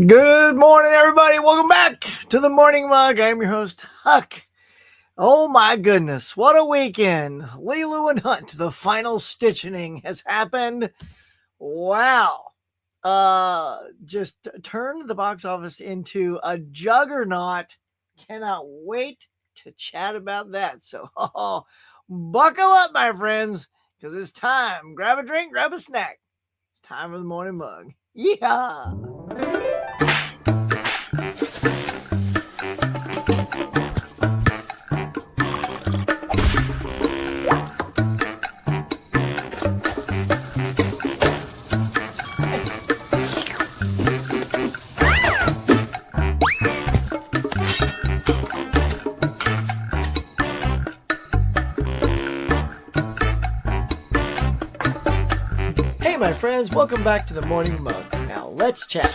Good morning, everybody. Welcome back to the Morning Mug. I'm your host, Huck. Oh my goodness, what a weekend. Lilu and Hunt, the final stitching has happened. Wow. Just turned the box office into a juggernaut. Cannot wait to chat about that. So, buckle up, my friends, because it's time. Grab a drink, grab a snack. It's time for the Morning Mug. Yeah. Hey, my friends, welcome back to the Morning Mug. Now, let's chat.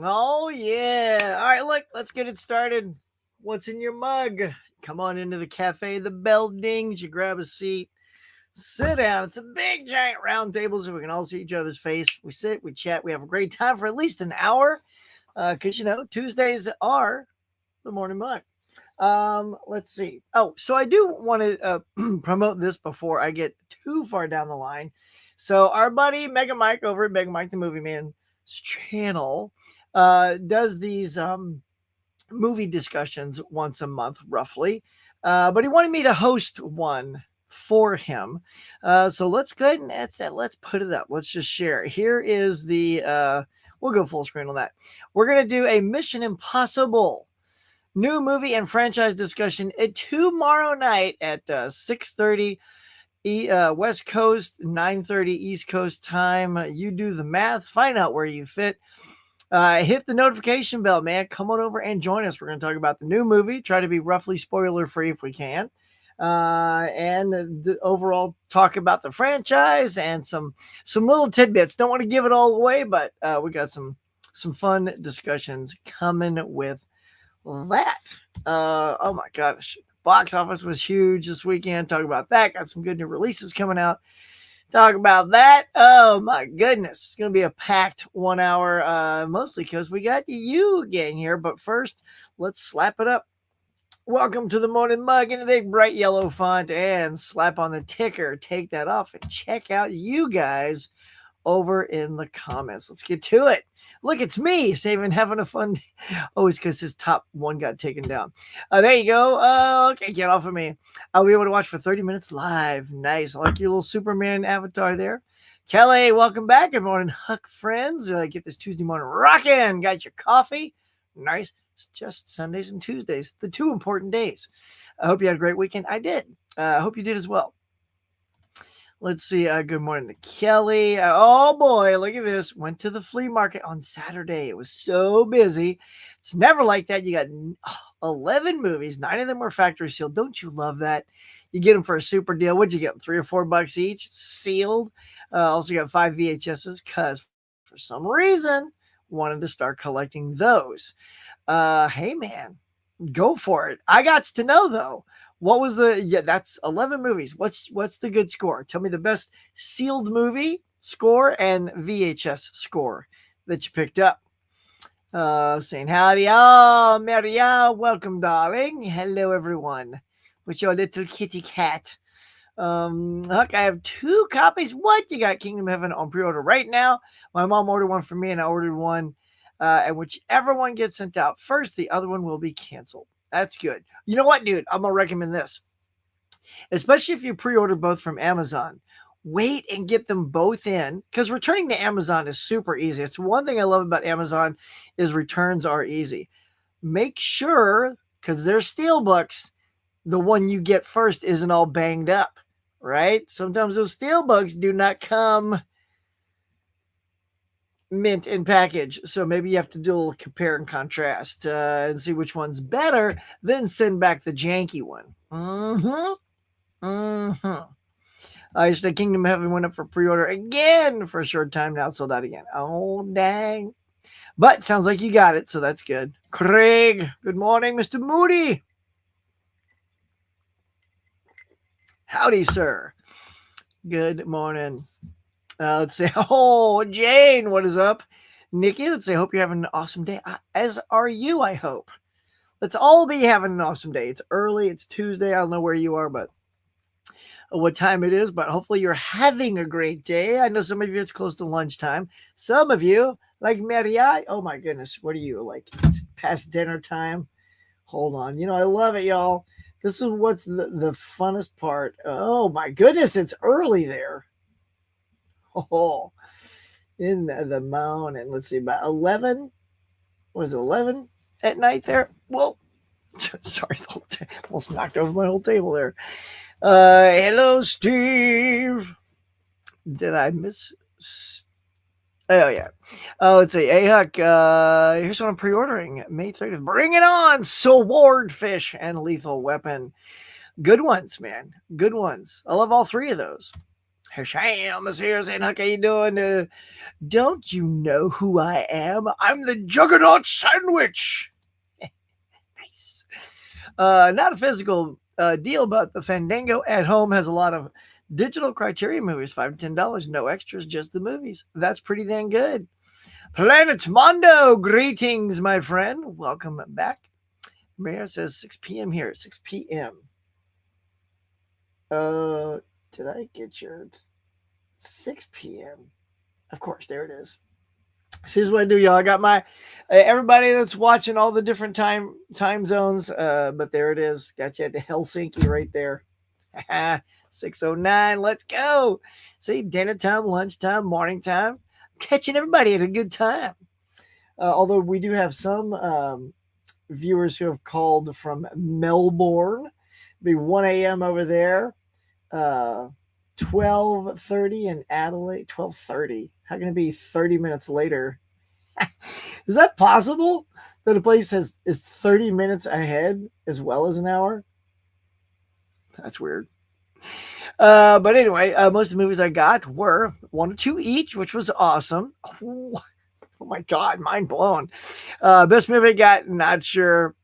Oh, yeah. All right, look, let's get it started. What's in your mug? Come on into the cafe. The bell dings. You grab a seat. Sit down. It's a big, giant round table so we can all see each other's face. We sit, we chat, we have a great time for at least an hour. Because, Tuesdays are the Morning Mug. Let's see. Oh, so I do want to promote this before I get too far down the line. So our buddy Mega Mike over at Mega Mike the Movie Man's channel does these movie discussions once a month, roughly. But he wanted me to host one for him. So let's go ahead and let's put it up. Let's just share it. Here is the we'll go full screen on that. We're gonna do a Mission Impossible new movie and franchise discussion tomorrow night at 6:30 West Coast, 9:30 East Coast time. You do the math, find out where you fit. Hit the notification bell, man. Come on over and join us. We're going to talk about the new movie, try to be roughly spoiler free if we can. And the overall talk about the franchise and some little tidbits. Don't want to give it all away, but we got some fun discussions coming with that. Oh my gosh, box office was huge this weekend. Talk about that. Got some good new releases coming out. Talk about that. Oh my goodness, it's gonna be a packed 1 hour, mostly because we got you again here. But first, let's slap it up. Welcome to the Morning Mug in the big bright yellow font, and slap on the ticker. Take that off and check out you guys over in the comments. Let's get to it. Look, it's me, Saving, having a fun day. Always because his top one got taken down. There you go. Okay, get off of me. I'll be able to watch for 30 minutes live. Nice. I like your little Superman avatar there. Kelly, welcome back. Good morning, Huck friends. Get this Tuesday morning rocking. Got your coffee. Nice. It's just Sundays and Tuesdays, the two important days. I hope you had a great weekend. I did. I hope you did as well. Let's see. Good morning to Kelly. Oh boy, look at this. Went to the flea market on Saturday. It was so busy. It's never like that. You got 11 movies. 9 of them were factory sealed. Don't you love that? You get them for a super deal. What'd you get? $3 or $4 each, sealed. Also got 5 VHSs because for some reason wanted to start collecting those. Hey man, go for it. I got to know though. What was that's 11 movies. What's the good score? Tell me the best sealed movie score and VHS score that you picked up. Saying howdy. Oh, Maria, welcome, darling. Hello, everyone. With your little kitty cat. Look, I have 2 copies. What? You got Kingdom Heaven on pre-order right now. My mom ordered one for me, and I ordered one. And whichever one gets sent out first, the other one will be canceled. That's good. You know what, dude? I'm going to recommend this. Especially if you pre-order both from Amazon. Wait and get them both in, because returning to Amazon is super easy. It's one thing I love about Amazon is returns are easy. Make sure, because they're steelbooks, the one you get first isn't all banged up, right? Sometimes those steelbooks do not come mint in package, so maybe you have to do a little compare and contrast and see which one's better, then send back the janky one. I said Kingdom Heaven went up for pre-order again for a short time, now sold out again. Oh dang. But sounds like you got it, so that's good. Craig, good morning. Mr. Moody, howdy, sir. Good morning. Let's say, oh, Jane, what is up? Nikki, let's say, hope you're having an awesome day. As are you, I hope. Let's all be having an awesome day. It's early. It's Tuesday. I don't know where you are, but what time it is, but hopefully you're having a great day. I know some of you it's close to lunchtime. Some of you, like Maria, oh my goodness, what are you like? It's past dinner time. Hold on. I love it, y'all. This is what's the funnest part. Oh my goodness, it's early there. Oh, in the mountain. Let's see, about 11. Was it 11 at night there? Well, sorry, the whole almost knocked over my whole table there. Hello, Steve. Did I miss? Oh, yeah. Oh, let's see. Hey, Huck, here's what I'm pre-ordering. May 30th. Bring it on! Swordfish and Lethal Weapon. Good ones, man. Good ones. I love all three of those. Hasham is here saying, Huck, how you doing? Don't you know who I am? I'm the Juggernaut Sandwich. Nice. Not a physical deal, but the Fandango at home has a lot of digital Criterion movies, $5 to $10, no extras, just the movies. That's pretty dang good. Planet Mondo, greetings, my friend. Welcome back. Mayor says 6 p.m. here, 6 p.m. Did I get your 6 p.m.? Of course, there it is. So here's what I do, y'all. I got my everybody that's watching all the different time zones, but there it is. Got you at the Helsinki right there. 6:09. Let's go. See, dinner time, lunchtime, morning time. Catching everybody at a good time. Although we do have some viewers who have called from Melbourne. It'll be 1 a.m. over there. 12:30 in Adelaide. 12:30. How can it be 30 minutes later? Is that possible that a place is 30 minutes ahead as well as an hour? That's weird. But anyway, most of the movies I got were 1 or 2 each, which was awesome. Oh my God, mind blown. Best movie I got, not sure,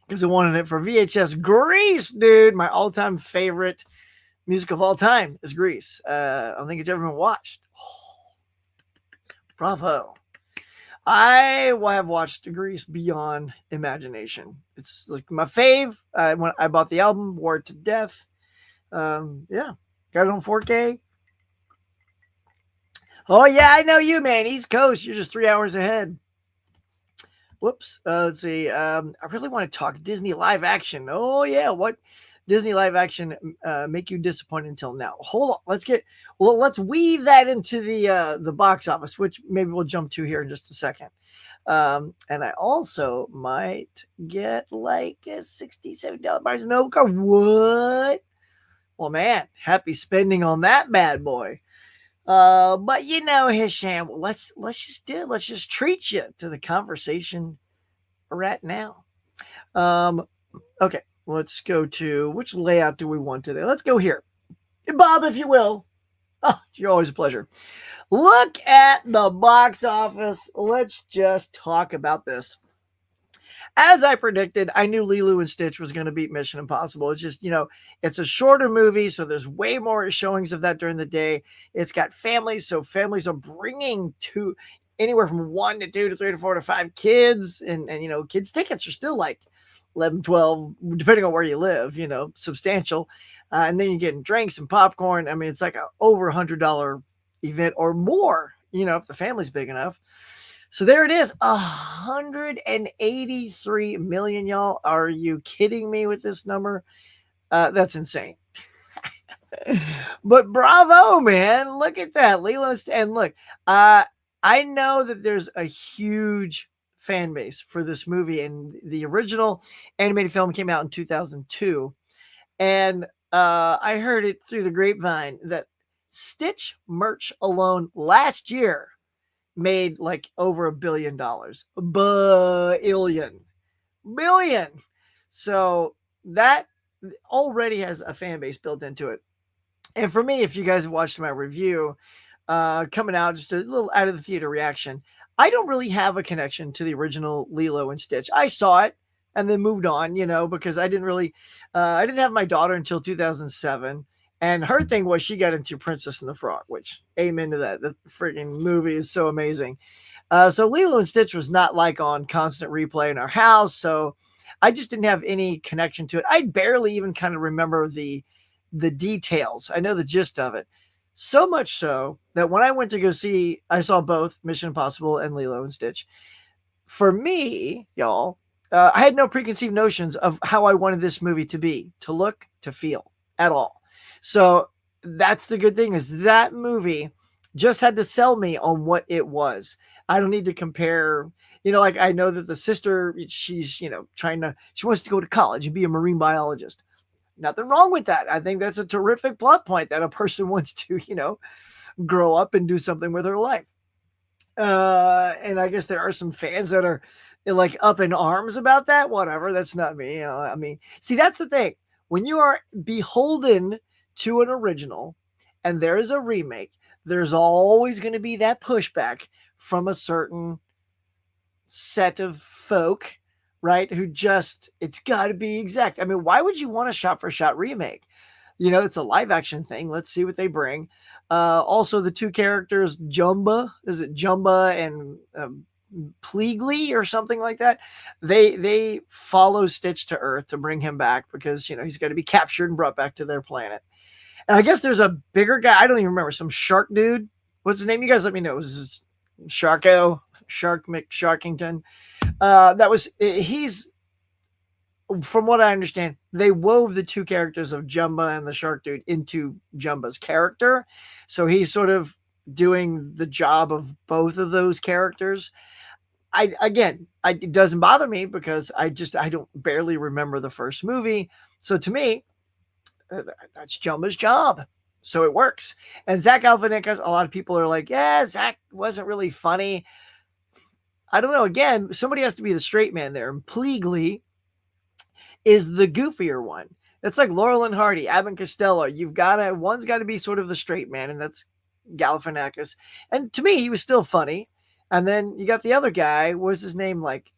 because I wanted it for VHS. Grease, dude. My all-time favorite music of all time is Grease. I don't think it's ever been watched. Oh, bravo. I have watched Grease beyond imagination. It's like my fave. When I bought the album, wore it to death. Yeah, got it on 4K. Oh yeah, I know you, man. East Coast, you're just 3 hours ahead. Whoops. Let's see. I really want to talk Disney live action. Oh yeah, what Disney live action make you disappointed until now? Hold on. Let's weave that into the box office, which maybe we'll jump to here in just a second. And I also might get like a $67 Barnes & Noble card. What? Well, man, happy spending on that bad boy. But Hisham, let's just treat you to the conversation right now. Okay, let's go to which layout do we want today? Let's go here. Bob, if you will. Oh, you're always a pleasure. Look at the box office. Let's just talk about this. As I predicted, I knew Lilo and Stitch was going to beat Mission Impossible. It's just, it's a shorter movie, so there's way more showings of that during the day. It's got families, so families are bringing anywhere from 1 to 2 to 3 to 4 to 5 kids. And kids' tickets are still like 11, 12, depending on where you live, substantial. And then you're getting drinks and popcorn. I mean, it's like a over $100 event or more, if the family's big enough. So there it is, 183 million, y'all. Are you kidding me with this number? That's insane. But bravo, man. Look at that. Lilo and look, I know that there's a huge fan base for this movie, and the original animated film came out in 2002. And I heard it through the grapevine that Stitch merch alone last year made like over $1 billion. Billion. So that already has a fan base built into it. And for me, if you guys have watched my review coming out, just a little out of the theater reaction, I don't really have a connection to the original Lilo and Stitch. I saw it and then moved on, because I didn't have my daughter until 2007. And her thing was she got into Princess and the Frog, which amen to that. The freaking movie is so amazing. So Lilo and Stitch was not like on constant replay in our house. So I just didn't have any connection to it. I barely even kind of remember the details. I know the gist of it. So much so that when I went to go see, I saw both Mission Impossible and Lilo and Stitch. For me, y'all, I had no preconceived notions of how I wanted this movie to be, to look, to feel at all. So that's the good thing is that movie just had to sell me on what it was. I don't need to compare, like I know that the sister, she's, she wants to go to college and be a marine biologist. Nothing wrong with that. I think that's a terrific plot point that a person wants to, grow up and do something with her life. And I guess there are some fans that are like up in arms about that. Whatever, that's not me. I mean, see, that's the thing. When you are beholden to an original and there is a remake, there's always going to be that pushback from a certain set of folk, right? Who just, it's got to be exact. I mean, why would you want a shot for shot remake? It's a live action thing. Let's see what they bring. Also, the two characters, Jumba, is it Jumba and Pleagley or something like that? They follow Stitch to Earth to bring him back because he's got to be captured and brought back to their planet. And I guess there's a bigger guy. I don't even remember, some shark dude. What's his name? You guys let me know. Was this Shark McSharkington? He's, from what I understand, they wove the two characters of Jumba and the shark dude into Jumba's character. So he's sort of doing the job of both of those characters. It doesn't bother me because I don't barely remember the first movie. So to me, that's Jumba's job. So it works. And Zach Galifianakis, a lot of people are like, yeah, Zach wasn't really funny. I don't know. Again, somebody has to be the straight man there. And Pleagley is the goofier one. It's like Laurel and Hardy, Abbott and Costello. One's got to be sort of the straight man, and that's Galifianakis. And to me, he was still funny. And then you got the other guy. What was his name? Like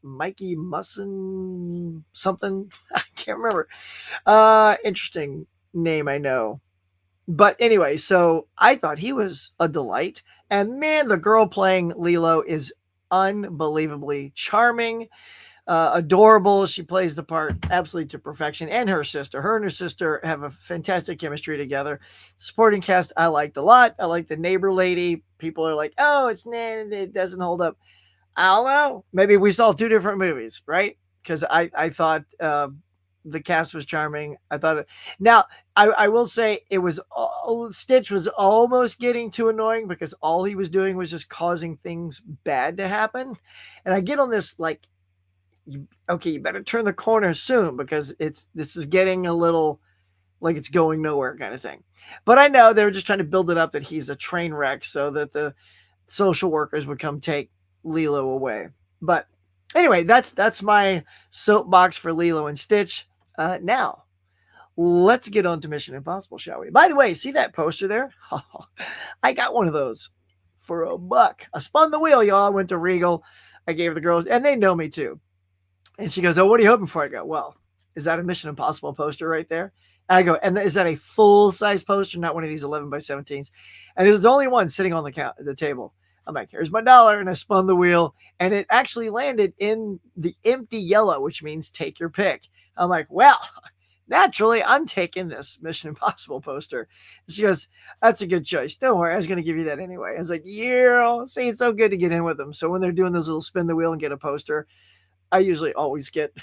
Mikey Musson something? I can't remember. Interesting name, I know. But anyway, so I thought he was a delight. And man, the girl playing Lilo is unbelievably charming. Adorable. She plays the part absolutely to perfection. And her and her sister have a fantastic chemistry together. Supporting cast I liked a lot. I like the neighbor lady. People are like, oh, it doesn't hold up. I don't know. Maybe we saw two different movies, right? Because I thought the cast was charming. I thought it. Now I will say it was Stitch was almost getting too annoying because all he was doing was just causing things bad to happen. And I get on this like, you better turn the corner soon because this is getting a little like it's going nowhere kind of thing. But I know they were just trying to build it up that he's a train wreck so that the social workers would come take Lilo away. But anyway, that's my soapbox for Lilo and Stitch. Now, let's get on to Mission Impossible, shall we? By the way, see that poster there? I got one of those for $1. I spun the wheel, y'all. I went to Regal. I gave the girls, and they know me too. And she goes, oh, what are you hoping for? I go, well, is that a Mission Impossible poster right there? And I go, and is that a full-size poster, not one of these 11 by 17s? And it was the only one sitting on the table. I'm like, here's my $1. And I spun the wheel, and it actually landed in the empty yellow, which means take your pick. I'm like, well, naturally, I'm taking this Mission Impossible poster. And she goes, that's a good choice. Don't worry, I was going to give you that anyway. I was like, yeah, see, it's so good to get in with them. So when they're doing those little spin the wheel and get a poster, I usually always get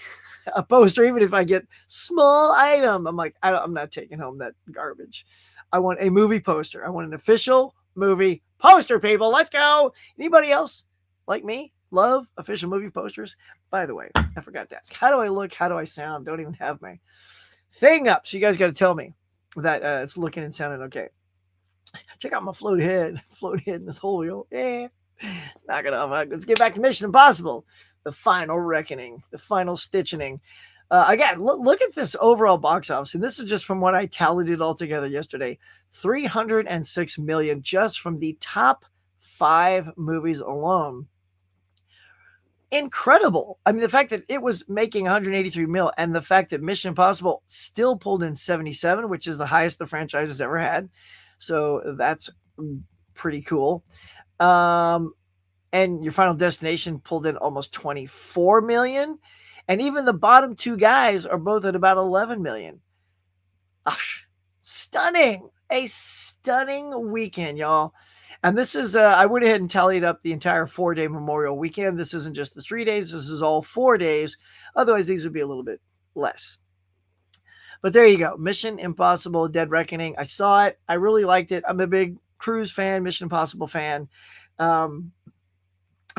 a poster, even if I get small item. I'm like, I'm not taking home that garbage. I want a movie poster. I want an official movie poster, people. Let's go. Anybody else like me love official movie posters? By the way, I forgot to ask, how do I look? How do I sound? Don't even have my thing up. So you guys got to tell me that it's looking and sounding okay. Check out my float head in this whole wheel. Yeah. Knock it off. Let's get back to Mission Impossible. The final reckoning, the final stitching. Again, look at this overall box office. And this is just from what I tallied it all together yesterday. 306 million just from the top 5 movies alone. incredible. I mean, the fact that it was making 183 mil and the fact that Mission Impossible still pulled in 77, which is the highest the franchise has ever had. So that's pretty cool. And your Final Destination pulled in almost 24 million. And even the bottom two guys are both at about 11 million. Stunning. A stunning weekend, y'all. And this is, I went ahead and tallied up the entire 4-day Memorial weekend. This isn't just the 3 days, this is all 4 days. Otherwise, these would be a little bit less. But there you go. Mission Impossible Dead Reckoning. I saw it. I really liked it. I'm a big Cruise fan, Mission Impossible fan. I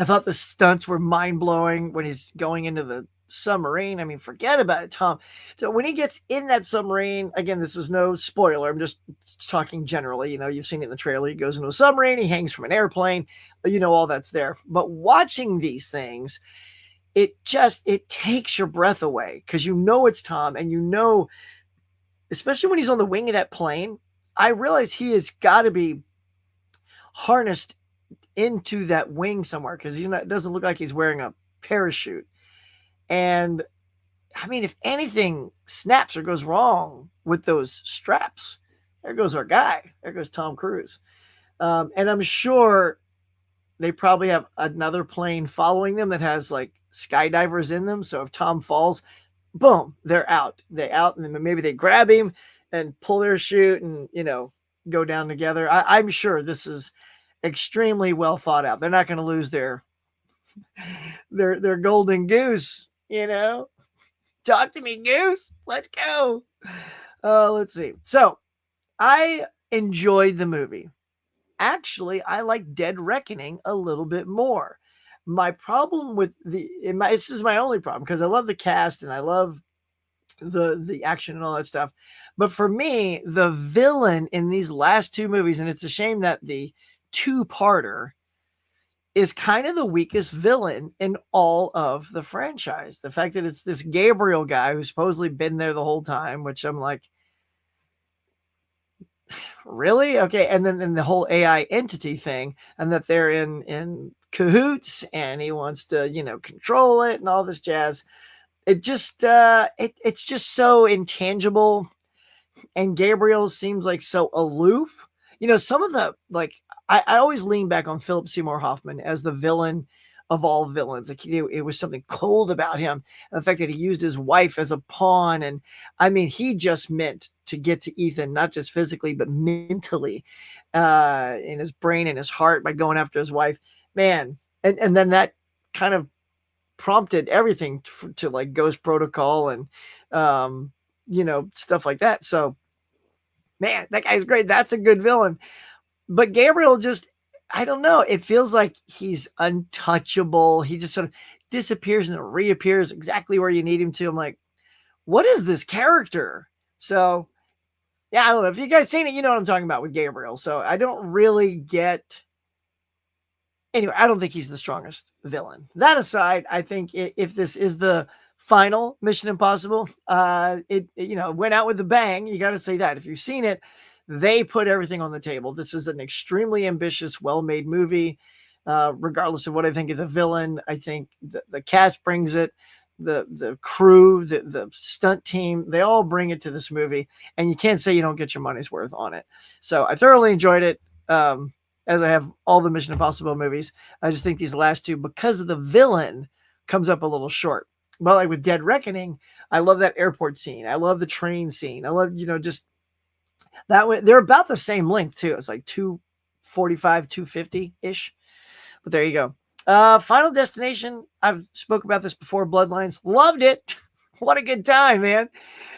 thought the stunts were mind-blowing when he's going into the submarine. I mean, forget about it, Tom. So when he gets in that submarine, again, this is no spoiler. I'm just talking generally. You know, you've seen it in the trailer. He goes into a submarine. He hangs from an airplane. You know, all that's there. But watching these things, it takes your breath away because you know it's Tom, and you know, especially when he's on the wing of that plane, I realize he has got to be harnessed into that wing somewhere because it doesn't look like he's wearing a parachute. And I mean, if anything snaps or goes wrong with those straps, there goes our guy. There goes Tom Cruise. And I'm sure they probably have another plane following them that has like skydivers in them. So if Tom falls, boom, they're out. And then maybe they grab him and pull their chute and, go down together. I'm sure this is extremely well thought out. They're not going to lose their golden goose, Talk to me, goose. Let's go. Let's see. So I enjoyed the movie. Actually, I like Dead Reckoning a little bit more. My problem with this is my only problem because I love the cast and I love the action and all that stuff. But for me, the villain in these last two movies, and it's a shame that the two-parter is kind of the weakest villain in all of the franchise. The fact that it's this Gabriel guy who's supposedly been there the whole time, which I'm like, really? Okay. And then the whole AI entity thing, and that they're in cahoots and he wants to, control it and all this jazz. It just, it's just so intangible. And Gabriel seems like so aloof. Some of the, like, I always lean back on Philip Seymour Hoffman as the villain of all villains. Like it was something cold about him. And the fact that he used his wife as a pawn. And I mean, he just meant to get to Ethan, not just physically, but mentally, in his brain and his heart by going after his wife, man. And then that kind of prompted everything to like Ghost Protocol and, stuff like that. So man, that guy's great. That's a good villain. But Gabriel just, I don't know. It feels like he's untouchable. He just sort of disappears and reappears exactly where you need him to. I'm like, what is this character? So, yeah, I don't know. If you guys seen it, you know what I'm talking about with Gabriel. So I don't really get. Anyway, I don't think he's the strongest villain. That aside, I think if this is the final Mission Impossible, it went out with a bang. You got to say that. If you've seen it, they put everything on the table. This is an extremely ambitious, well-made movie. Regardless of what I think of the villain, I think the cast brings it. The crew, the stunt team, they all bring it to this movie. And you can't say you don't get your money's worth on it. So I thoroughly enjoyed it, as I have all the Mission Impossible movies. I just think these last two, because of the villain, comes up a little short. But like with Dead Reckoning, I love that airport scene. I love the train scene. I love, just that way. They're about the same length too. It's like 245, 250 ish. But there you go. Final Destination. I've spoke about this before. Bloodlines. Loved it. What a good time, man.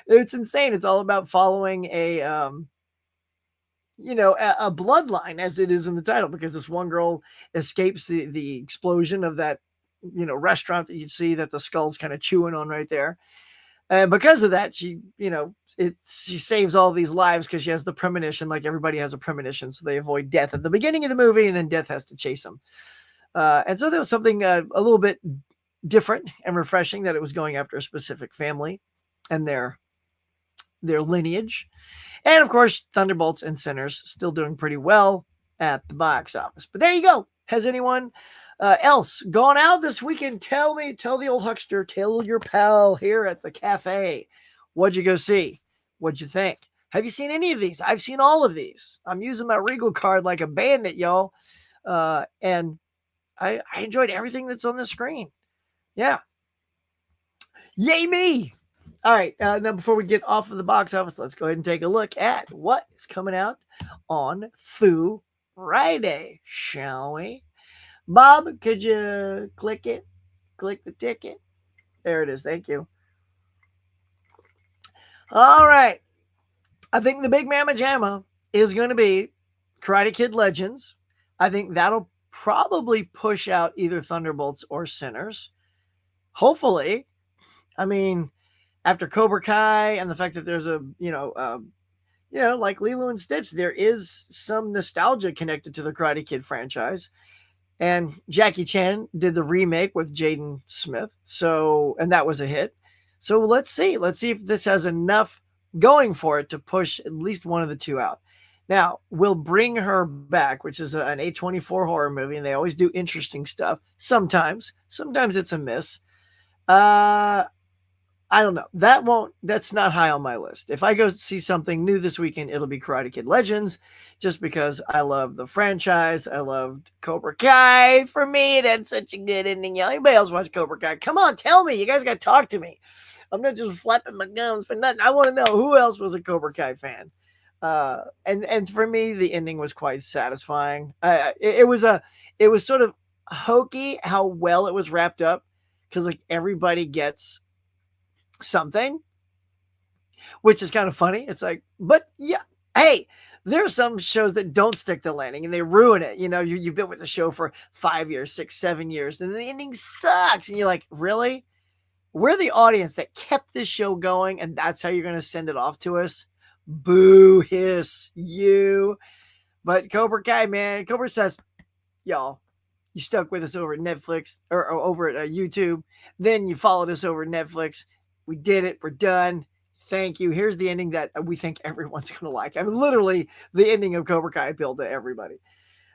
It's insane. It's all about following a bloodline, as it is in the title, because this one girl escapes the explosion of that, restaurant that you see that the skull's kind of chewing on right there. And because of that, she saves all these lives because she has the premonition, like everybody has a premonition. So they avoid death at the beginning of the movie, and then death has to chase them. And so there was something a little bit different and refreshing, that it was going after a specific family and their lineage. And of course, Thunderbolts and Sinners still doing pretty well at the box office. But there you go. Has anyone Else gone out this weekend? Tell the old huckster, tell your pal here at the cafe. What'd you go see? What'd you think? Have you seen any of these? I've seen all of these. I'm using my Regal card like a bandit, y'all. And I enjoyed everything that's on the screen. Yeah. Yay me. All right. Now, before we get off of the box office, let's go ahead and take a look at what is coming out on Foo Friday, shall we? Bob, could you click it? Click the ticket. There it is. Thank you. All right. I think the big mamma jamma is going to be Karate Kid Legends. I think that'll probably push out either Thunderbolts or Sinners. Hopefully. I mean, after Cobra Kai and the fact that there's like Lilo and Stitch, there is some nostalgia connected to the Karate Kid franchise. And Jackie Chan did the remake with Jaden Smith. And that was a hit. So let's see. Let's see if this has enough going for it to push at least one of the two out. Now, we'll Bring Her Back, which is an A24 horror movie, and they always do interesting stuff. Sometimes it's a miss. I don't know. That's not high on my list. If I go see something new this weekend, it'll be Karate Kid Legends, just because I love the franchise. I loved Cobra Kai. For me, that's such a good ending. Anybody else watch Cobra Kai? Come on, tell me. You guys got to talk to me. I'm not just flapping my gums for nothing. I want to know who else was a Cobra Kai fan. And for me, the ending was quite satisfying. It was sort of hokey how well it was wrapped up, because like everybody gets something, which is kind of funny. It's like, but yeah, hey, there are some shows that don't stick the landing and they ruin it. You've been with the show for 5 years, 6, 7 years, and the ending sucks. And you're like, really? We're the audience that kept this show going, and that's how you're going to send it off to us? Boo, hiss, you. But Cobra Kai, man, Cobra says, y'all, you stuck with us over at Netflix or over at YouTube. Then you followed us over at Netflix. We did it. We're done. Thank you. Here's the ending that we think everyone's going to like. I mean, literally, the ending of Cobra Kai appealed to everybody.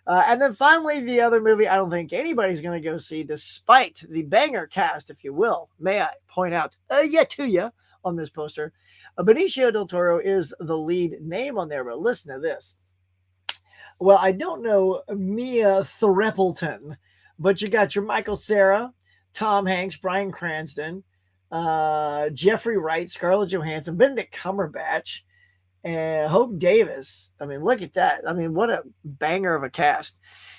And then finally, the other movie I don't think anybody's going to go see, despite the banger cast, if you will. May I point out to you on this poster, Benicio del Toro is the lead name on there, but listen to this. Well, I don't know Mia Threpleton, but you got your Michael Cera, Tom Hanks, Bryan Cranston, Jeffrey Wright, Scarlett Johansson, Benedict Cumberbatch, and Hope Davis. I mean, look at that. I mean, what a banger of a cast.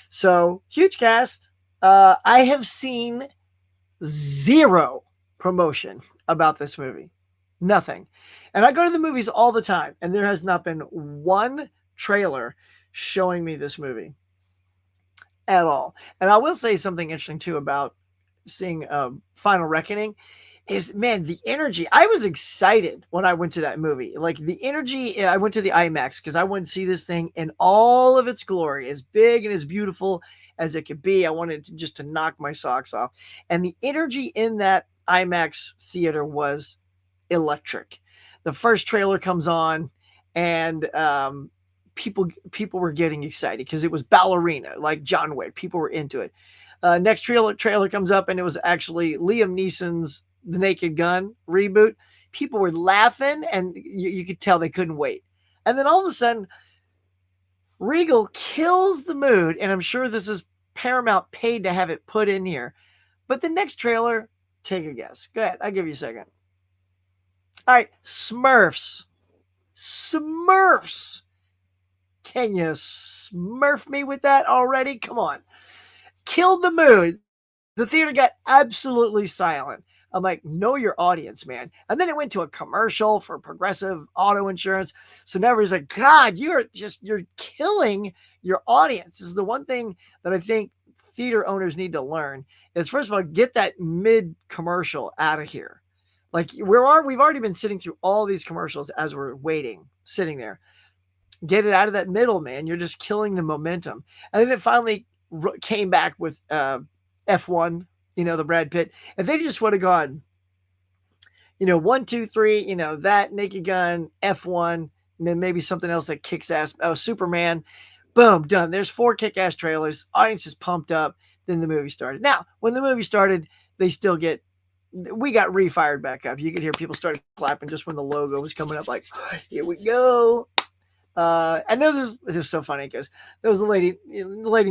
So, huge cast. I have seen zero promotion about this movie. Nothing. And I go to the movies all the time, and there has not been one trailer showing me this movie at all. And I will say something interesting, too, about seeing Final Reckoning. Is, man, the energy. I was excited when I went to that movie. Like the energy, I went to the IMAX because I wanted to see this thing in all of its glory, as big and as beautiful as it could be. I wanted to knock my socks off. And the energy in that IMAX theater was electric. The first trailer comes on, and people were getting excited because it was Ballerina, like John Wick. People were into it. Next trailer comes up, and it was actually Liam Neeson's The Naked Gun reboot. People were laughing, and you could tell they couldn't wait. And then all of a sudden, Regal kills the mood, and I'm sure this is Paramount paid to have it put in here. But the next trailer, take a guess. Go ahead. I'll give you a second. All right, Smurfs. Smurfs. Can you smurf me with that already? Come on. Killed the mood. The theater got absolutely silent. I'm like, know your audience, man. And then it went to a commercial for Progressive Auto Insurance. So now everybody's like, God, you're killing your audience. This is the one thing that I think theater owners need to learn is, first of all, get that mid commercial out of here. Like we've already been sitting through all these commercials as we're waiting, sitting there. Get it out of that middle, man. You're just killing the momentum. And then it finally came back with F1, the Brad Pitt. If they just would have gone, 1, 2, 3, that Naked Gun, F1, and then maybe something else that kicks ass. Oh, Superman. Boom, done. There's 4 kick-ass trailers. Audience is pumped up. Then the movie started. Now, when the movie started, we got refired back up. You could hear people started clapping just when the logo was coming up, like, here we go. And then this is so funny because there was the lady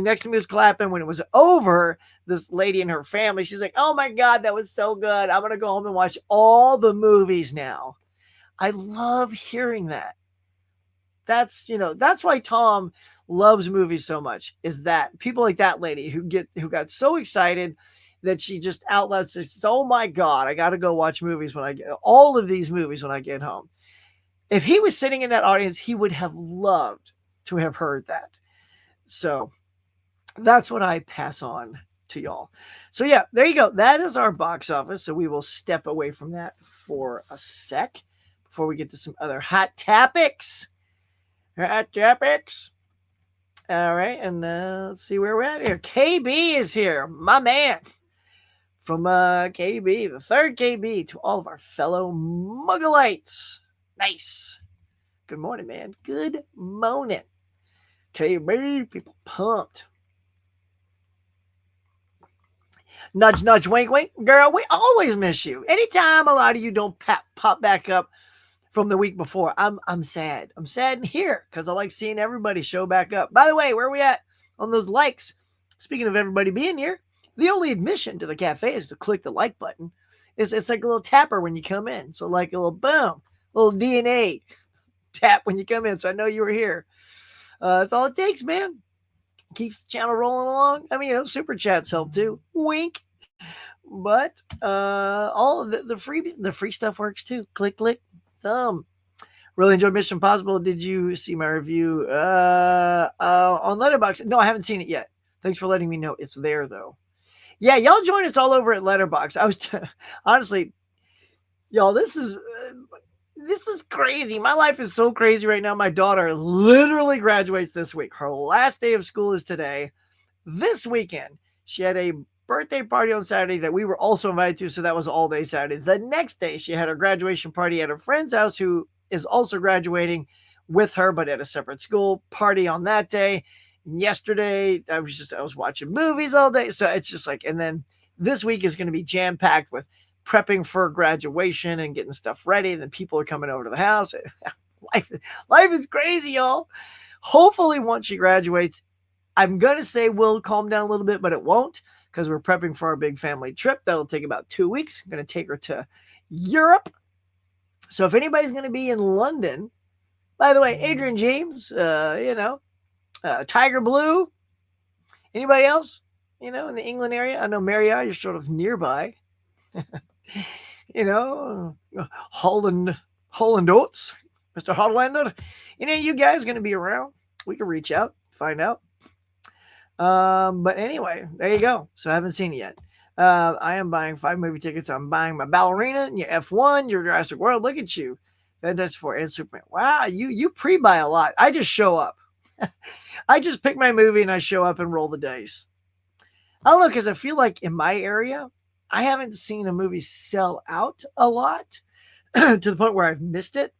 next to me was clapping. When it was over, this lady and her family, she's like, oh my God, that was so good. I'm going to go home and watch all the movies now. I love hearing that. That's why Tom loves movies so much, is that people like that lady who got so excited that she just out loud says, oh my God, I got to go watch all of these movies when I get home. If he was sitting in that audience, he would have loved to have heard that. So that's what I pass on to y'all. So yeah, there you go. That is our box office. So we will step away from that for a sec before we get to some other hot topics. Hot topics. All right, and let's see where we're at here. KB is here, my man. From KB, the third KB, to all of our fellow Muggleites. Nice. Good morning, man. Good morning. KB, people pumped. Nudge, nudge, wink, wink. Girl, we always miss you. Anytime a lot of you don't pop back up from the week before, I'm sad. I'm sad in here because I like seeing everybody show back up. By the way, where are we at on those likes? Speaking of everybody being here, the only admission to the cafe is to click the like button. It's like a little tapper when you come in. So like a little boom, a little DNA tap when you come in. So I know you were here. That's all it takes, man. Keeps the channel rolling along. I mean, super chats help too. Wink. But all of the free stuff works too. Click, click, thumb. Really enjoyed Mission Impossible. Did you see my review on Letterboxd? No, I haven't seen it yet. Thanks for letting me know. It's there though. Yeah, y'all join us all over at Letterboxd. I was honestly, y'all, this is crazy. My life is so crazy right now. My daughter literally graduates this week. Her last day of school is today. This weekend, she had a birthday party on Saturday that we were also invited to, so that was all day Saturday. The next day, she had her graduation party at a friend's house who is also graduating with her, but at a separate school. Party on that day. Yesterday, I was watching movies all day. So it's just like, and then this week is going to be jam-packed with prepping for graduation and getting stuff ready. And then people are coming over to the house. Life is crazy, y'all. Hopefully, once she graduates, I'm going to say we'll calm down a little bit, but it won't because we're prepping for our big family trip. That'll take about 2 weeks. I'm going to take her to Europe. So if anybody's going to be in London, by the way, Adrian James, Tiger Blue, anybody else, in the England area? I know Marriott, you're sort of nearby. Holland Oates, Mr. Hollander. You guys going to be around. We can reach out, find out. But anyway, there you go. So I haven't seen it yet. I am buying 5 movie tickets. I'm buying my Ballerina and your F1, your Jurassic World. Look at you. Fantastic Four and Superman. Wow, you pre-buy a lot. I just show up. I just pick my movie and I show up and roll the dice. I don't know, because I feel like in my area, I haven't seen a movie sell out a lot to the point where I've missed it.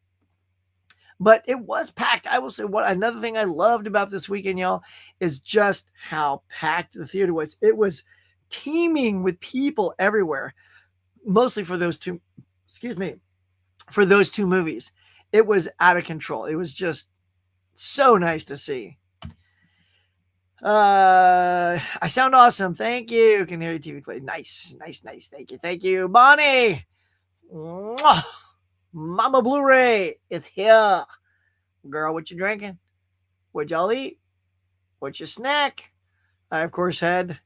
But it was packed. I will say another thing I loved about this weekend, y'all, is just how packed the theater was. It was teeming with people everywhere, mostly for those two movies. It was out of control. It was just so nice to see. I sound awesome. Thank you. Can hear your TV play. Nice. Thank you. Bonnie. Mwah. Mama Blu-ray is here. Girl, what you drinking? What y'all eat? What's your snack? I, of course, had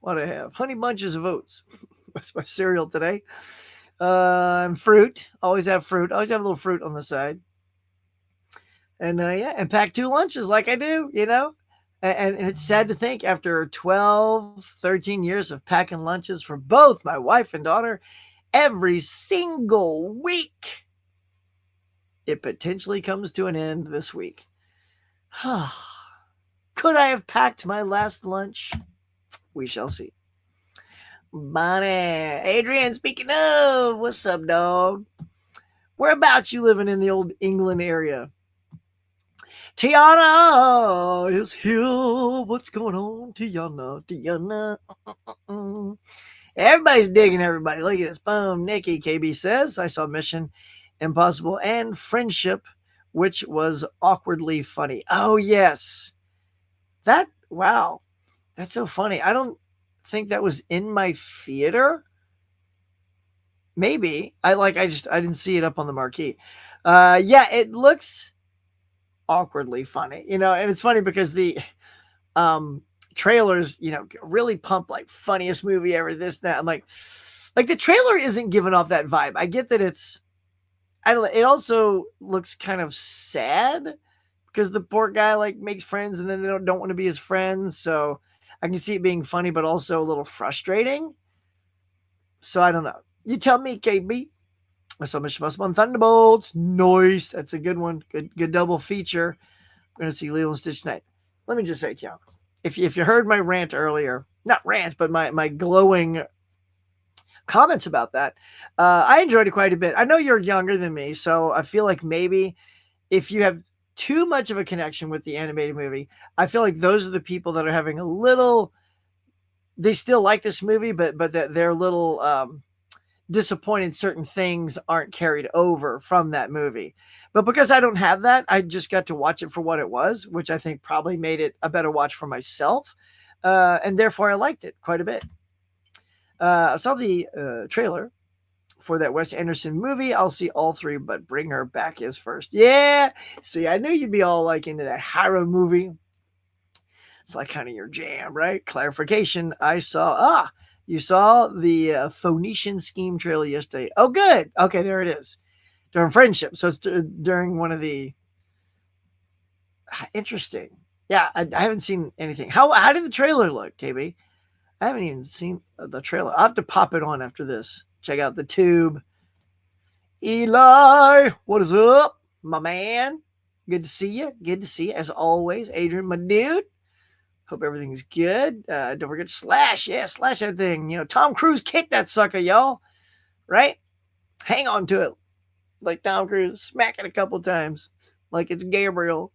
what I have. Honey Bunches of Oats. That's my cereal today. And fruit. Always have fruit. Always have a little fruit on the side. And and pack 2 lunches like I do, And it's sad to think after 12, 13 years of packing lunches for both my wife and daughter every single week, it potentially comes to an end this week. Could I have packed my last lunch? We shall see. Bonnie. Adrian, speaking of, what's up, dog? Whereabouts you living in the old England area? Tiana is here. What's going on, Tiana? Tiana. Everybody's digging everybody. Look at this. Boom. Nikki KB says, I saw Mission Impossible and Friendship, which was awkwardly funny. Oh, yes. Wow. That's so funny. I don't think that was in my theater. Maybe. I didn't see it up on the marquee. Yeah, it looks awkwardly funny, and it's funny because the trailers, really pump like funniest movie ever, this, that. I'm like the trailer isn't giving off that vibe. I get that I don't know. It also looks kind of sad because the poor guy like makes friends and then they don't want to be his friends. So I can see it being funny, but also a little frustrating. So I don't know. You tell me, KB. I saw Mission Impossible and Thunderbolts. Nice. That's a good one. Good double feature. I'm going to see Lilo and Stitch tonight. Let me just say to you, if you heard my rant earlier, not rant, but my glowing comments about that, I enjoyed it quite a bit. I know you're younger than me, so I feel like maybe if you have too much of a connection with the animated movie, I feel like those are the people that are having a little, they still like this movie, but they're a little disappointed certain things aren't carried over from that movie. But because I don't have that, I just got to watch it for what it was, which I think probably made it a better watch for myself. And therefore I liked it quite a bit. I saw the trailer for that Wes Anderson movie. I'll see all three, but Bring Her Back is first. Yeah. See, I knew you'd be all like into that horror movie. It's like kind of your jam, right? Clarification. You saw the Phoenician Scheme trailer yesterday. Oh, good. Okay, there it is. During Friendship. So it's during one of the... Interesting. Yeah, I haven't seen anything. How did the trailer look, KB? I haven't even seen the trailer. I'll have to pop it on after this. Check out the tube. Eli, what is up, my man? Good to see you. Good to see you, as always. Adrian, my dude. Hope everything's good. Don't forget Slash. Yeah, Slash that thing. Tom Cruise kicked that sucker, y'all. Right? Hang on to it. Like Tom Cruise. Smack it a couple times. Like it's Gabriel.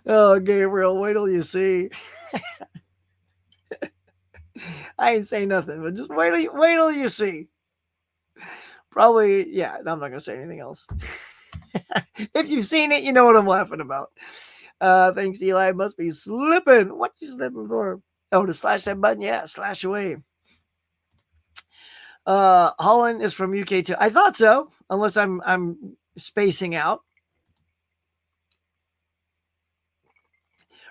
Oh, Gabriel, wait till you see. I ain't saying nothing, but just wait till you see. Probably, yeah, I'm not going to say anything else. If you've seen it, you know what I'm laughing about. Thanks, Eli. Must be slipping. What you slipping for? Oh, to slash that button? Yeah, slash away. Holland is from UK too. I thought so, unless I'm spacing out.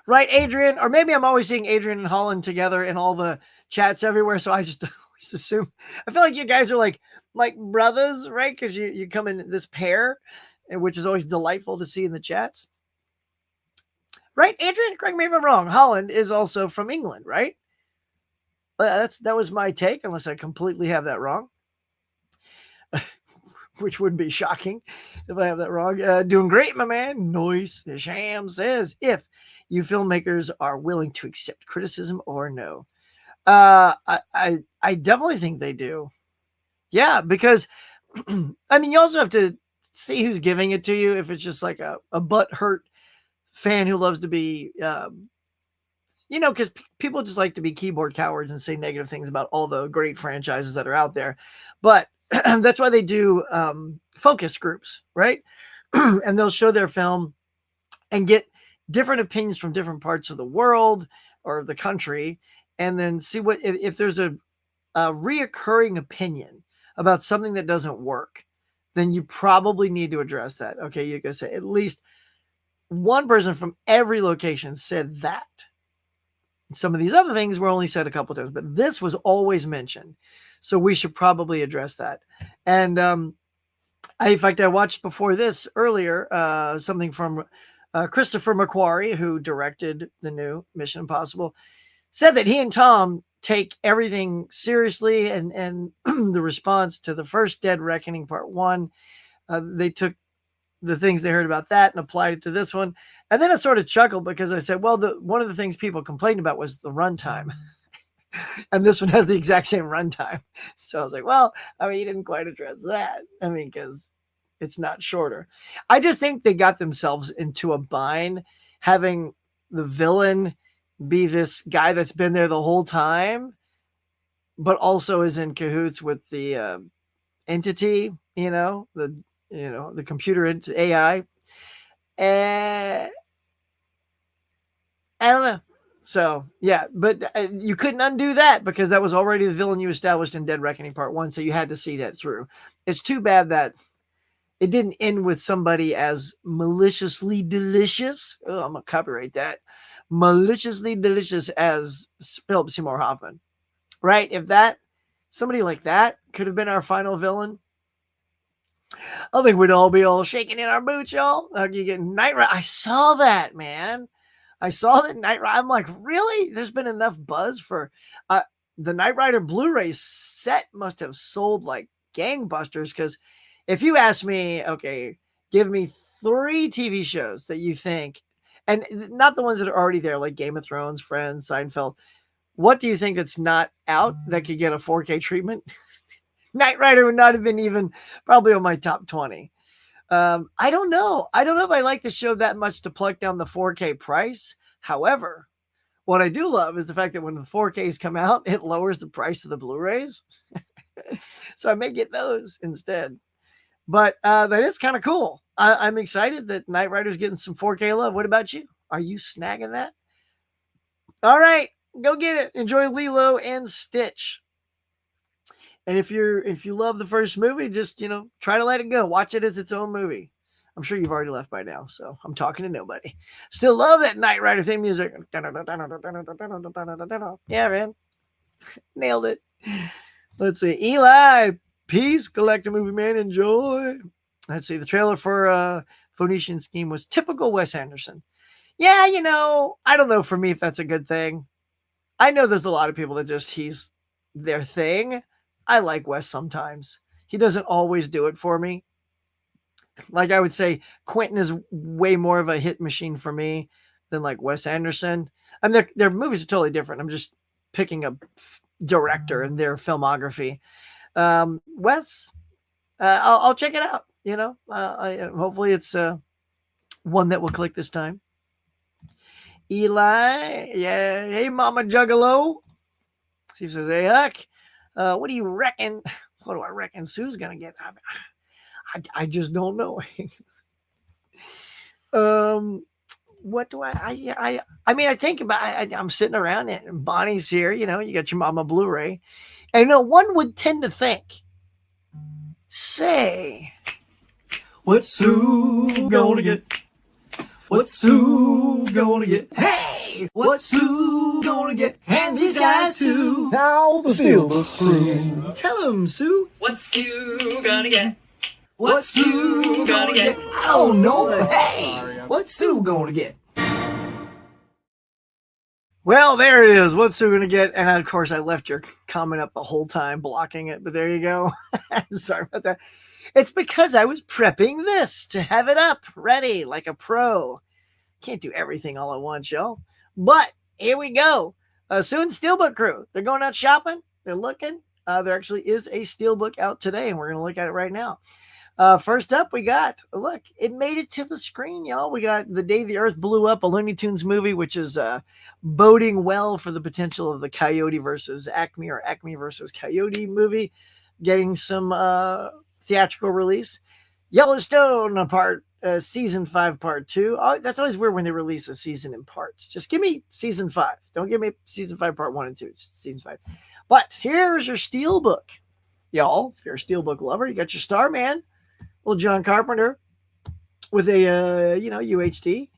Right, Adrian? Or maybe I'm always seeing Adrian and Holland together in all the chats everywhere, so I just always assume. I feel like you guys are like brothers, right? Because you come in this pair, which is always delightful to see in the chats. Right, Adrian? Correct me if I'm wrong. Holland is also from England, right? That was my take, unless I completely have that wrong. Which would be shocking if I have that wrong. Doing great, my man. Noise. Sham says, if you filmmakers are willing to accept criticism or no. I definitely think they do. Yeah, because I mean, you also have to see who's giving it to you. If it's just like a butthurt fan who loves to be, because people just like to be keyboard cowards and say negative things about all the great franchises that are out there. But that's why they do focus groups, right? And they'll show their film and get different opinions from different parts of the world or the country, and then see what if there's a reoccurring opinion about something that doesn't work, then you probably need to address that. Okay, you can say at least one person from every location said that. Some of these other things were only said a couple times, but this was always mentioned. So we should probably address that. And in fact, I watched before this earlier something from Christopher McQuarrie, who directed the new Mission Impossible, said that he and Tom take everything seriously, and the response to the first Dead Reckoning Part 1, they took the things they heard about that and applied it to this one. And then I sort of chuckled because I said, well, one of the things people complained about was the runtime. And this one has the exact same runtime. So I was like, well, I mean, you didn't quite address that. I mean, because It's not shorter. I just think they got themselves into a bind having the villain be this guy that's been there the whole time, but also is in cahoots with the entity, the computer AI. And I don't know. So yeah, but you couldn't undo that because that was already the villain you established in Dead Reckoning Part 1. So you had to see that through. It's too bad that it didn't end with somebody as maliciously delicious. Oh, I'm gonna copyright that. Maliciously delicious as Philip Seymour Hoffman, right? If that somebody like that could have been our final villain, I think we'd all be all shaking in our boots, y'all. Like you get Knight Rider. I saw that, man. I saw that Knight Rider. I'm like, really? There's been enough buzz for the Knight Rider Blu-ray set must have sold like gangbusters. Because if you ask me, okay, give me 3 TV shows that you think, and not the ones that are already there, like Game of Thrones, Friends, Seinfeld. What do you think that's not out that could get a 4K treatment? Knight Rider would not have been even probably on my top 20. I don't know. I don't know if I like the show that much to pluck down the 4K price. However, what I do love is the fact that when the 4Ks come out, it lowers the price of the Blu-rays. So I may get those instead. But that is kind of cool. I'm excited that Knight Rider's getting some 4K love. What about you? Are you snagging that? All right, go get it. Enjoy Lilo and Stitch. And if you love the first movie, just try to let it go. Watch it as its own movie. I'm sure you've already left by now, so I'm talking to nobody. Still love that Knight Rider theme music. Yeah, man. Nailed it. Let's see. Eli, peace. Galactic Movie Man, enjoy. Let's see. The trailer for Phoenician Scheme was typical Wes Anderson. Yeah, I don't know for me if that's a good thing. I know there's a lot of people that he's their thing. I like Wes sometimes. He doesn't always do it for me. Like I would say, Quentin is way more of a hit machine for me than like Wes Anderson. I mean, their movies are totally different. I'm just picking a director and their filmography. Wes, I'll check it out. Hopefully it's one that will click this time. Eli, yeah, hey Mama Juggalo. Steve says, hey Huck, what do you reckon? What do I reckon Sue's gonna get? I just don't know. What do I mean, I think about I'm sitting around it and Bonnie's here, you got your Mama Blu-ray. And one would tend to think, say, what's Sue gonna get? What's Sue gonna get? Hey! What's Sue gonna get? And these guys too. Now the Steelbook crew. Tell them, Sue. What's Sue gonna get? What's Sue gonna get? I don't know, but hey! What's Sue gonna get? Well, there it is. What's Sue gonna get? And of course, I left your comment up the whole time, blocking it, but there you go. Sorry about that. It's because I was prepping this to have it up, ready, like a pro. Can't do everything all at once, y'all. But here we go. Sue and Steelbook crew. They're going out shopping. They're looking. There actually is a Steelbook out today, and we're going to look at it right now. First up, we got, look, it made it to the screen, y'all. We got The Day the Earth Blew Up, a Looney Tunes movie, which is boding well for the potential of the Coyote versus Acme or Acme versus Coyote movie, getting some theatrical release. Yellowstone season 5 part 2. Oh, that's always weird when they release a season in parts. Just give me season 5. Don't give me season 5 part 1 and 2. Just season 5. But here's your Steelbook, y'all. If you're a Steelbook lover, you got your Starman, little John Carpenter, with a UHD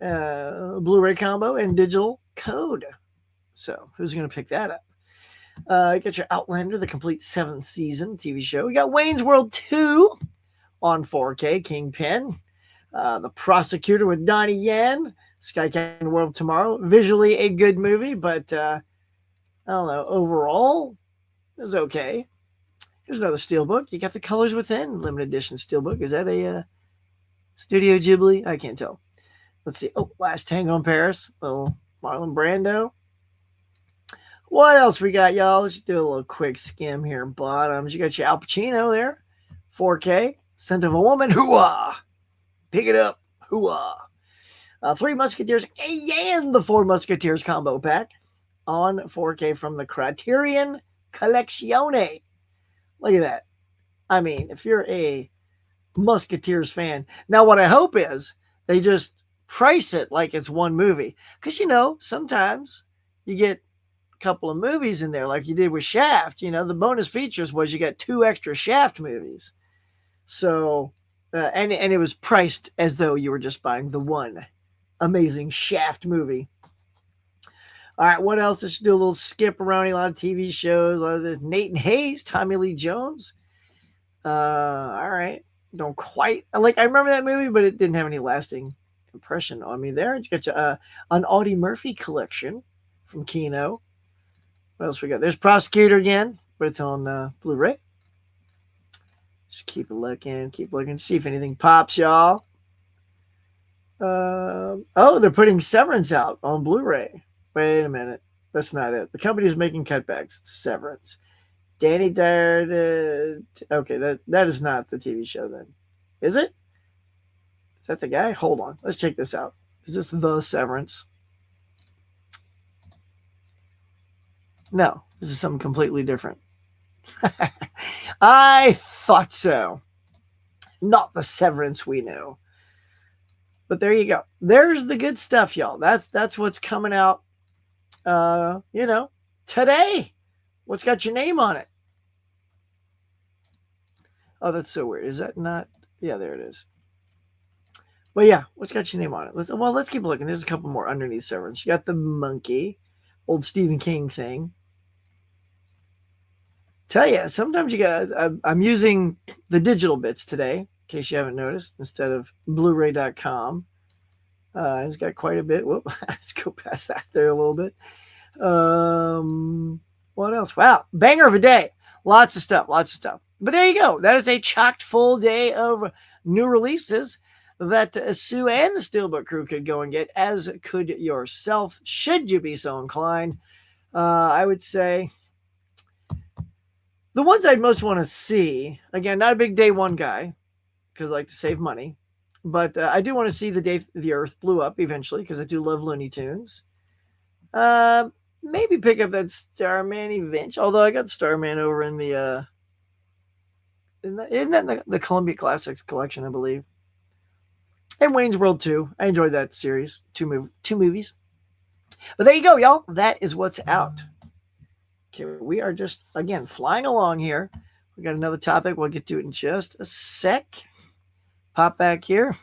Blu-ray combo and digital code. So who's going to pick that up? You got your Outlander, the complete 7th season TV show. We got Wayne's World 2 on 4K, Kingpin. The Prosecutor with Donnie Yen, Sky Captain World Tomorrow. Visually a good movie, but I don't know. Overall, it was okay. Here's another Steelbook. You got The Colors Within, limited edition Steelbook. Is that a Studio Ghibli? I can't tell. Let's see. Oh, Last Tango in Paris. Little Marlon Brando. What else we got, y'all? Let's do a little quick skim here. Bottoms. You got your Al Pacino there. 4K. Scent of a Woman, hooah! Pick it up, hooah! Three Musketeers and the Four Musketeers combo pack on 4K from the Criterion Collezione. Look at that. I mean, if you're a Musketeers fan. Now, what I hope is they just price it like it's one movie. Because, sometimes you get a couple of movies in there like you did with Shaft. The bonus features was you got 2 extra Shaft movies. So, and it was priced as though you were just buying the one amazing Shaft movie. All right, what else? Let's do a little skip around. A lot of TV shows. A lot of Nathan Hayes, Tommy Lee Jones. All right. Don't quite like. I remember that movie, but it didn't have any lasting impression on me. There, you got an Audie Murphy collection from Kino. What else we got? There's Prosecutor again, but it's on Blu-ray. Just keep looking, see if anything pops, y'all. Oh, they're putting Severance out on Blu-ray. Wait a minute, that's not it. The company's making cutbacks. Severance. Danny Dyer. Okay, that is not the TV show then. Is it? Is that the guy? Hold on. Let's check this out. Is this The Severance? No, this is something completely different. I thought so. Not the Severance we know. But there you go. There's the good stuff, y'all. That's what's coming out, today. What's got your name on it? Oh, that's so weird. Is that not? Yeah, there it is. But yeah, what's got your name on it? Let's keep looking. There's a couple more underneath Severance. You got the monkey, old Stephen King thing. Tell you, sometimes you got. I'm using the digital bits today, in case you haven't noticed, instead of Blu-ray.com. It's got quite a bit. Whoop, let's go past that there a little bit. What else? Wow, banger of a day. Lots of stuff. But there you go. That is a chocked full day of new releases that Sue and the Steelbook crew could go and get, as could yourself, should you be so inclined. I would say the ones I'd most want to see, again, not a big day one guy, because I like to save money, but I do want to see the day the Earth blew up eventually, because I do love Looney Tunes. Maybe pick up that Starman Event, although I got Starman over in the isn't that the Columbia Classics collection, I believe. And Wayne's World 2. I enjoyed that series. Two movies. But there you go, y'all. That is what's out. Okay, we are just, again, flying along here. We got another topic. We'll get to it in just a sec. Pop back here.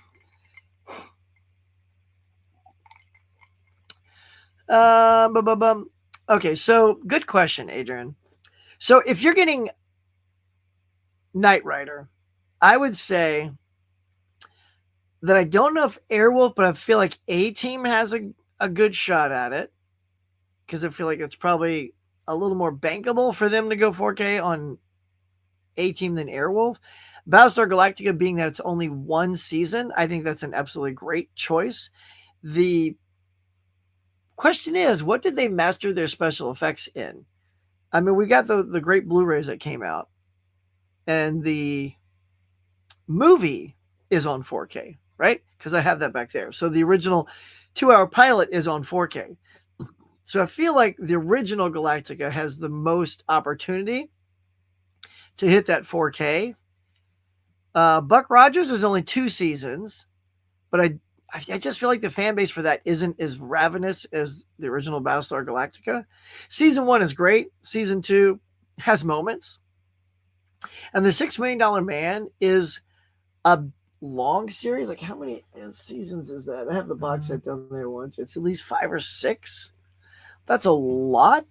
Okay, so good question, Adrian. So if you're getting Knight Rider, I would say that I don't know if Airwolf, but I feel like A-Team has a good shot at it, because I feel like it's probably a little more bankable for them to go 4K on A-Team than Airwolf. Battlestar Galactica, being that it's only one season, I think that's an absolutely great choice. The question is, what did they master their special effects in? I mean, we got the great Blu-rays that came out, and the movie is on 4K, right? Because I have that back there. So the original 2-hour pilot is on 4K. So I feel like the original Galactica has the most opportunity to hit that 4K. Buck Rogers is only 2 seasons, but I just feel like the fan base for that isn't as ravenous as the original Battlestar Galactica. Season 1 is great. Season 2 has moments. And the $6 Million Man is a long series. Like, how many seasons is that? I have the box set down there once. It's at least 5 or 6. That's a lot.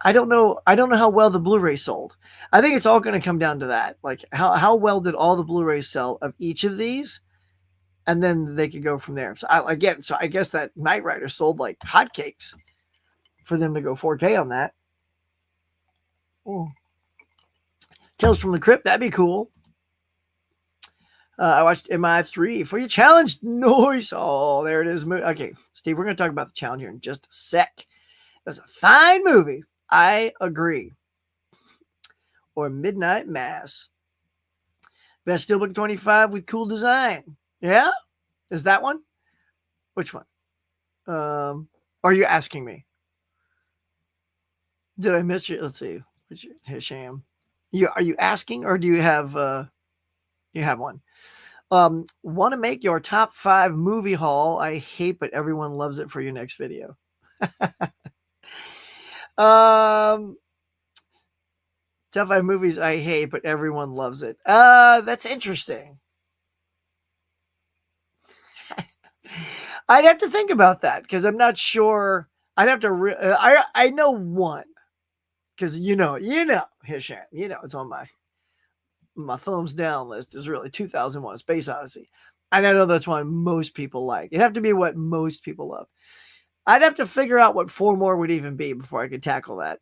I don't know how well the Blu-ray sold. I think it's all going to come down to that. Like, how well did all the Blu-rays sell of each of these? And then they could go from there. So I guess that Knight Rider sold like hotcakes for them to go 4K on that. Oh. Tales from the Crypt, that'd be cool. I watched MI3 for your challenge. Noise. Oh, there it is. Okay, Steve, we're going to talk about the challenge here in just a sec. It's a fine movie. I agree. Or Midnight Mass. Best Steelbook 25 with cool design. Yeah? Is that one? Which one? Are you asking me? Did I miss you? Let's see. Hisham. Are you asking, or do you have one? Want to make your top 5 movie haul? I hate, but everyone loves it for your next video. Top 5 movies I hate, but everyone loves it. That's interesting. I'd have to think about that because I'm not sure. I'd have to. I know one because you know, Hisham, it's on my thumbs down list is really 2001: Space Odyssey, and I know that's one most people like. It'd have to be what most people love. I'd have to figure out what 4 more would even be before I could tackle that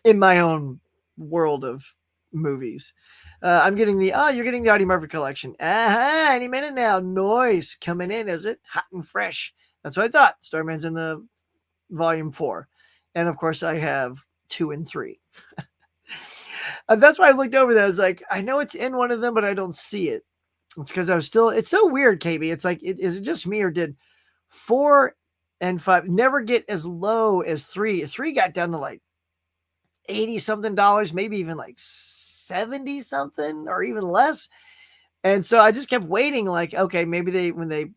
in my own world of movies. You're getting the Audie Murphy collection. Any minute now. Noise coming in, is it? Hot and fresh. That's what I thought. Starman's in the volume 4. And of course I have 2 and 3. That's why I looked over there. I was like, I know it's in one of them, but I don't see it. It's because it's so weird, KB. It's like, is it just me, or did 4 and 5 never get as low as 3? 3 got down to like $80 something, maybe even like 70 something or even less. And so I just kept waiting, like, okay, maybe when they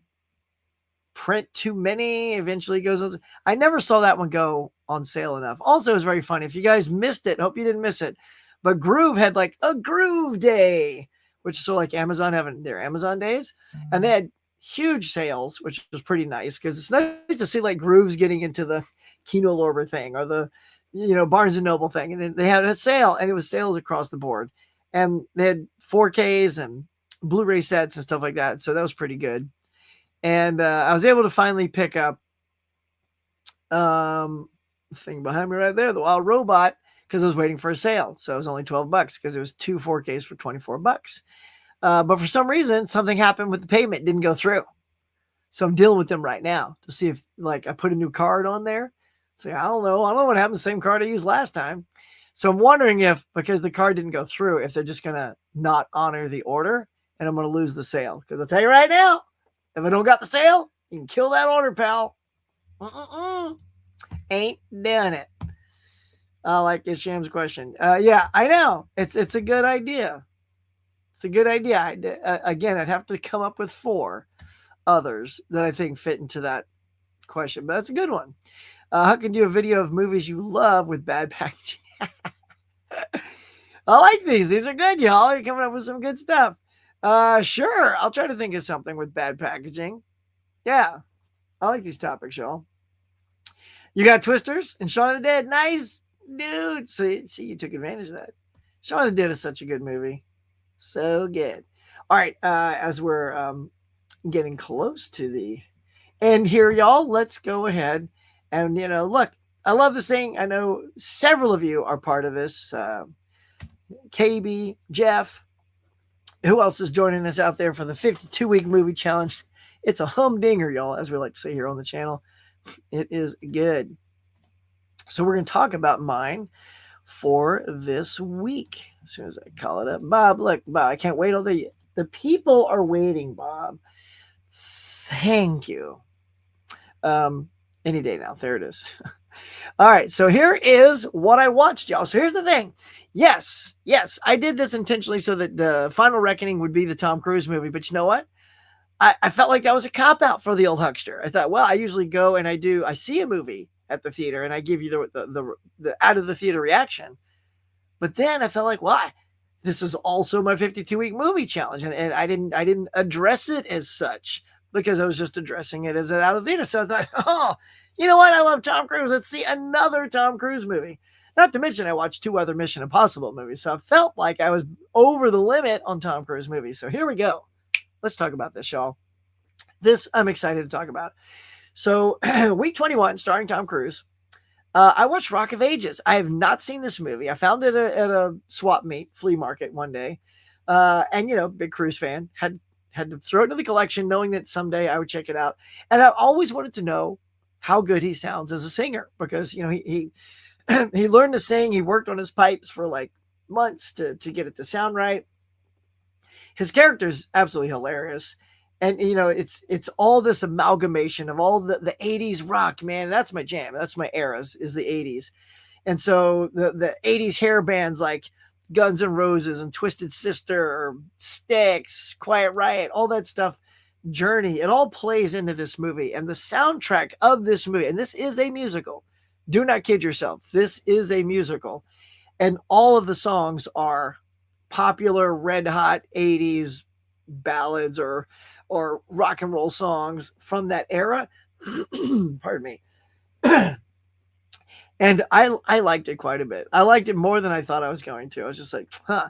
print too many, eventually goes on. I never saw that one go on sale enough. Also, it was very funny. If you guys missed it, hope you didn't miss it. But Groove had like a Groove Day, which is so like Amazon having their Amazon days. And they had huge sales, which was pretty nice because it's nice to see like Groove's getting into the Kino Lorber thing or the Barnes and Noble thing. And then they had a sale, and it was sales across the board. And they had 4Ks and Blu-ray sets and stuff like that. So that was pretty good. And I was able to finally pick up the thing behind me right there, the Wild Robot, because I was waiting for a sale. So it was only $12 because it was 2 4Ks for $24. But for some reason, something happened with the payment. It didn't go through. So I'm dealing with them right now to see if like I put a new card on there. So I don't know what happened. The same card I used last time. So I'm wondering if, because the card didn't go through, if they're just going to not honor the order and I'm going to lose the sale. Because I'll tell you right now, if I don't got the sale, you can kill that order, pal. Ain't done it. I like this Sham's question. Yeah, I know. It's a good idea. It's a good idea. Again, I'd have to come up with 4 others that I think fit into that question, but that's a good one. How can you do a video of movies you love with bad packaging? I like these. These are good, y'all. You're coming up with some good stuff. Sure. I'll try to think of something with bad packaging. Yeah. I like these topics, y'all. You got Twisters and Shaun of the Dead. Nice, dude. See, you took advantage of that. Shaun of the Dead is such a good movie. So good. All right. As we're getting close to the end here, y'all, let's go ahead and, look, I love this thing. I know several of you are part of this. KB, Jeff, who else is joining us out there for the 52-week movie challenge? It's a humdinger, y'all, as we like to say here on the channel. It is good. So we're going to talk about mine for this week. As soon as I call it up. Bob, look, Bob, I can't wait all day. The people are waiting, Bob. Thank you. Any day now. There it is. All right. So here is what I watched, y'all. So here's the thing. Yes, I did this intentionally so that the Final Reckoning would be the Tom Cruise movie. But you know what? I felt like that was a cop-out for the old huckster. I thought, well, I usually go and I see a movie at the theater and I give you the out of the theater reaction. But then I felt like, well, this is also my 52-week movie challenge. And I didn't address it as such because I was just addressing it as an out of theater. So I thought, oh, you know what? I love Tom Cruise. Let's see another Tom Cruise movie. Not to mention I watched 2 other Mission Impossible movies. So I felt like I was over the limit on Tom Cruise movies. So here we go. Let's talk about this, y'all. This I'm excited to talk about. So week 21, starring Tom Cruise. I watched Rock of Ages. I have not seen this movie. I found it at a swap meet, flea market one day. And, big Cruise fan. Had to throw it into the collection knowing that someday I would check it out. And I always wanted to know how good he sounds as a singer because, he he learned to sing. He worked on his pipes for like months to get it to sound right. his character is absolutely hilarious. And it's all this amalgamation of all the 80s rock, man. That's my jam. That's my eras, is the 80s. And so the 80s hair bands like Guns N' Roses and Twisted Sister, Styx, Quiet Riot, all that stuff, Journey, it all plays into this movie. And the soundtrack of this movie, and this is a musical. Do not kid yourself. This is a musical. And all of the songs are popular red hot 80s ballads or rock and roll songs from that era. Pardon me. And I liked it quite a bit. I liked it more than I thought I was going to. I was just like, huh.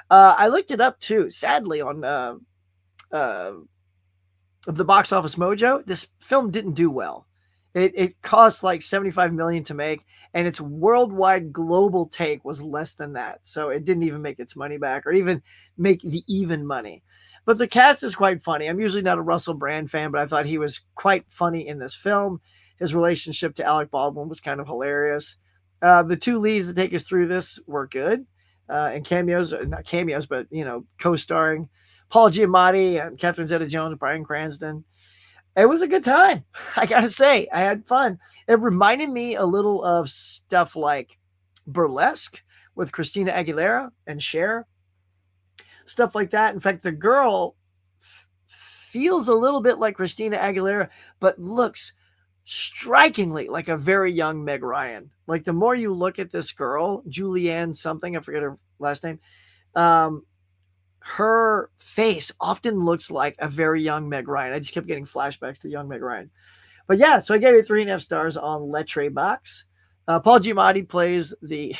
I looked it up too. Sadly, on the Box Office Mojo, this film didn't do well. It cost like $75 million to make, and its worldwide global take was less than that. So it didn't even make its money back, or even make the even money. But the cast is quite funny. I'm usually not a Russell Brand fan, but I thought he was quite funny in this film. His relationship to Alec Baldwin was kind of hilarious. The two leads that take us through this were good. And cameos, not cameos, but, co-starring Paul Giamatti and Catherine Zeta-Jones, Bryan Cranston. It was a good time. I got to say, I had fun. It reminded me a little of stuff like Burlesque with Christina Aguilera and Cher. Stuff like that. In fact, the girl feels a little bit like Christina Aguilera, but looks strikingly like a very young Meg Ryan. Like, the more you look at this girl, Julianne something, I forget her last name, her face often looks like a very young Meg Ryan. I just kept getting flashbacks to young Meg Ryan. But yeah, so I gave it 3.5 stars on Letterboxd. Paul Giamatti plays the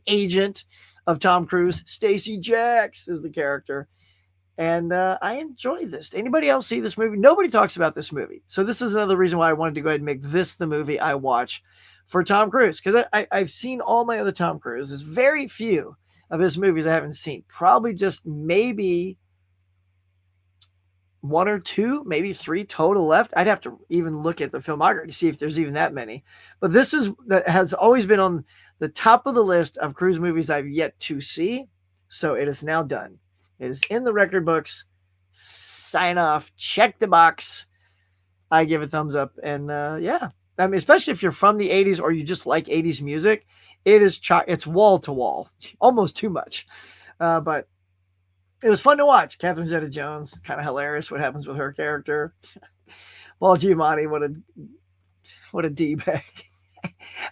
agent of Tom Cruise. Stacey Jacks is the character. And I enjoy this. Anybody else see this movie? Nobody talks about this movie. So this is another reason why I wanted to go ahead and make this the movie I watch for Tom Cruise. Because I've seen all my other Tom Cruise. There's very few of his movies I haven't seen. Probably just maybe 1 or 2, maybe 3 total left. I'd have to even look at the filmography to see if there's even that many. But that has always been on the top of the list of Cruise movies I've yet to see. So it is now done. It is in the record books. Sign off. Check the box. I give a thumbs up. And yeah, I mean, especially if you're from the 80s or you just like 80s music, it's wall to wall, almost too much. But it was fun to watch. Catherine Zeta-Jones, kind of hilarious what happens with her character. Paul Giamatti, what a D-bag.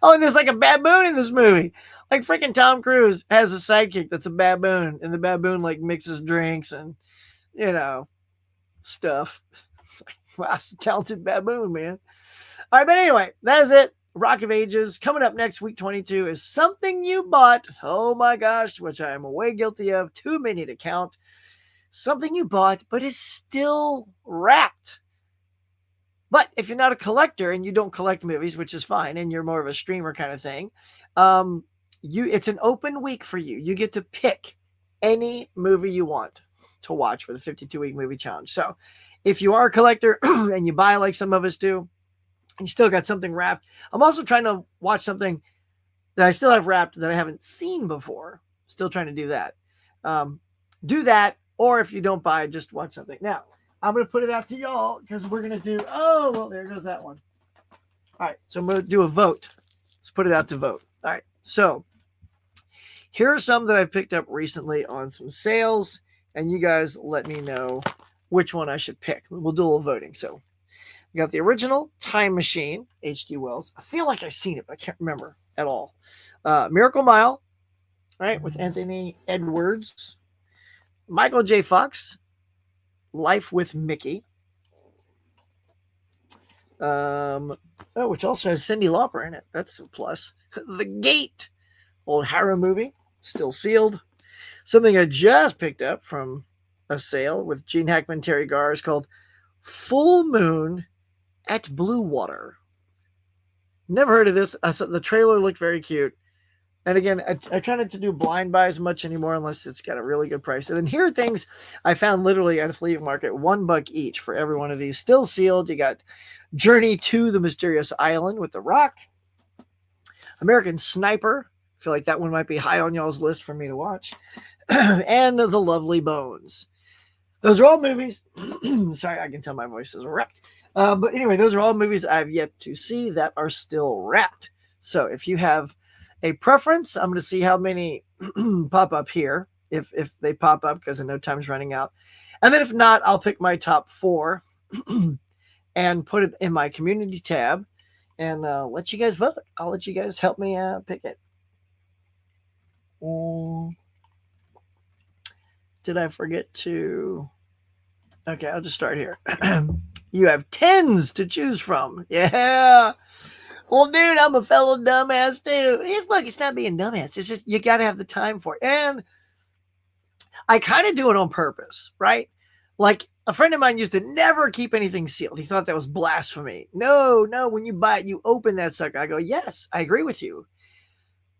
Oh, and there's like a baboon in this movie. Like, freaking Tom Cruise has a sidekick that's a baboon, and the baboon like mixes drinks and stuff. It's like, wow, it's a talented baboon, man. All right, but anyway, that is it. Rock of Ages. Coming up next, week 22, is Something You Bought. Oh my gosh, which I am way guilty of. Too many to count. Something you bought, but is still wrapped. But if you're not a collector and you don't collect movies, which is fine, and you're more of a streamer kind of thing, it's an open week for you. You get to pick any movie you want to watch for the 52-week movie challenge. So if you are a collector and you buy like some of us do, and you still got something wrapped, I'm also trying to watch something that I still have wrapped that I haven't seen before. Still trying to do that. Do that, or if you don't buy, just watch something. Now, I'm going to put it out to y'all because we're going to do, oh, well, there goes that one. All right, so I'm going to do a vote. Let's put it out to vote. All right, so here are some that I picked up recently on some sales, and you guys let me know which one I should pick. We'll do a little voting. So we got the original Time Machine, H.G. Wells. I feel like I've seen it, but I can't remember at all. Miracle Mile, right, with Anthony Edwards. Michael J. Fox, Life with Mickey. Which also has Cyndi Lauper in it. That's a plus. The Gate, old Harrow movie, still sealed. Something I just picked up from a sale with Gene Hackman, Terry Garr is called Full Moon at Blue Water. Never heard of this. The trailer looked very cute. And again, I try not to do blind buys much anymore unless it's got a really good price. And then here are things I found literally at a flea market, $1 each for every one of these. Still sealed. You got Journey to the Mysterious Island with The Rock. American Sniper. I feel like that one might be high on y'all's list for me to watch. And The Lovely Bones. Those are all movies. Sorry, I can tell my voice is wrapped. But anyway, those are all movies I've yet to see that are still wrapped. So if you have a preference, I'm going to see how many pop up here, if they pop up, because I know time's running out. And then if not, I'll pick my top 4 and put it in my community tab and let you guys vote. I'll let you guys help me pick it. Did I forget to? Okay, I'll just start here. You have 10s to choose from. Yeah. Well, dude, I'm a fellow dumbass too. It's not being dumbass. It's just you got to have the time for it. And I kind of do it on purpose, right? Like a friend of mine used to never keep anything sealed. He thought that was blasphemy. No, when you buy it, you open that sucker. I go, yes, I agree with you.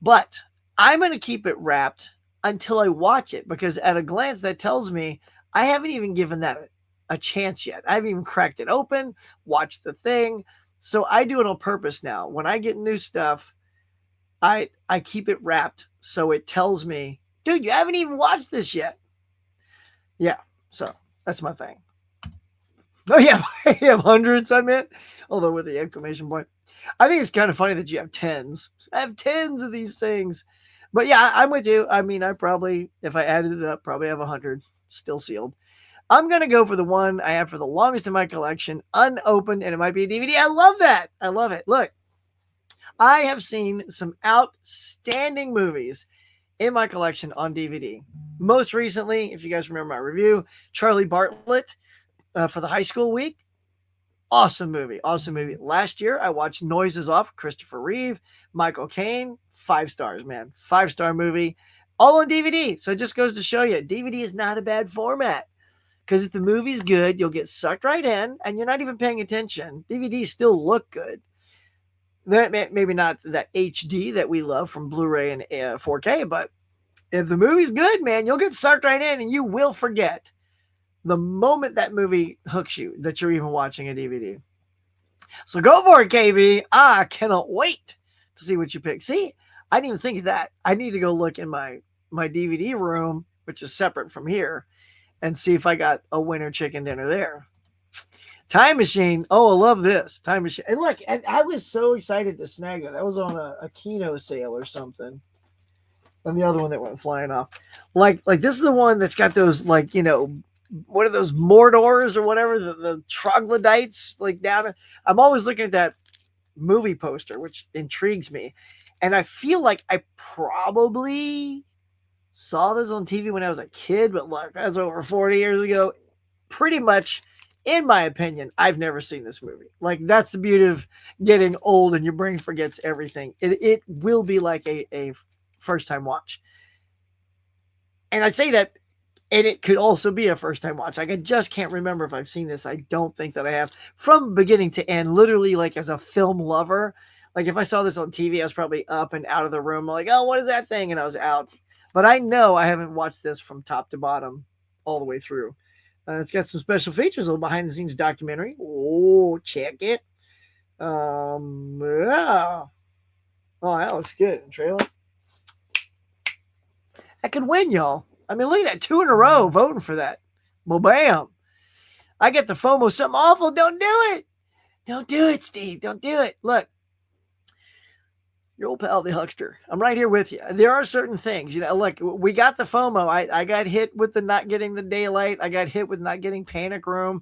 But I'm going to keep it wrapped until I watch it, because at a glance that tells me I haven't even given that a chance yet. I haven't even cracked it open, watched the thing. So I do it on purpose now. When I get new stuff, I keep it wrapped so it tells me, dude, you haven't even watched this yet. Yeah, so that's my thing. Oh yeah, I have hundreds, I meant, although with the exclamation point. I think it's kind of funny that you have 10s. I have 10s of these things. But yeah, I'm with you. I mean, I probably, if I added it up, probably have 100 still sealed. I'm going to go for the one I have for the longest in my collection, unopened, and it might be a DVD. I love that. I love it. Look, I have seen some outstanding movies in my collection on DVD. Most recently, if you guys remember my review, Charlie Bartlett for the high school week. Awesome movie. Awesome movie. Last year, I watched Noises Off, Christopher Reeve, Michael Caine. 5 stars, man. 5-star movie. All on DVD. So it just goes to show you, DVD is not a bad format. Because if the movie's good, you'll get sucked right in, and you're not even paying attention. DVDs still look good. Maybe not that HD that we love from Blu-ray and 4K, but if the movie's good, man, you'll get sucked right in, and you will forget the moment that movie hooks you that you're even watching a DVD. So go for it, KB. I cannot wait to see what you pick. See, I didn't even think of that. I need to go look in my DVD room, which is separate from here, and see if I got a winter chicken dinner there. Time Machine. Oh, I love this. Time Machine. And look, and I was so excited to snag that. That was on a Kino sale or something. And the other one that went flying off. Like this is the one that's got those, like, you know, what are those Mordors or whatever, the troglodytes, like down. I'm always looking at that movie poster, which intrigues me. And I feel like I probably saw this on TV when I was a kid, but look, that's over 40 years ago. Pretty much, in my opinion, I've never seen this movie. Like, that's the beauty of getting old and your brain forgets everything. It will be like a first-time watch. And I say that, and it could also be a first-time watch. Like, I just can't remember if I've seen this. I don't think that I have. From beginning to end, literally, like, as a film lover. Like, if I saw this on TV, I was probably up and out of the room. Like, oh, what is that thing? And I was out. But I know I haven't watched this from top to bottom all the way through. It's got some special features, a little behind-the-scenes documentary. Oh, check it. Yeah. Oh, that looks good. Trailer. I could win, y'all. I mean, look at that. 2 in a row voting for that. Well, bam. I get the FOMO. Something awful. Don't do it. Don't do it, Steve. Don't do it. Look. Your old pal, the Huckster. I'm right here with you. There are certain things, you know, look, we got the FOMO. I got hit with the not getting the daylight. I got hit with not getting Panic Room.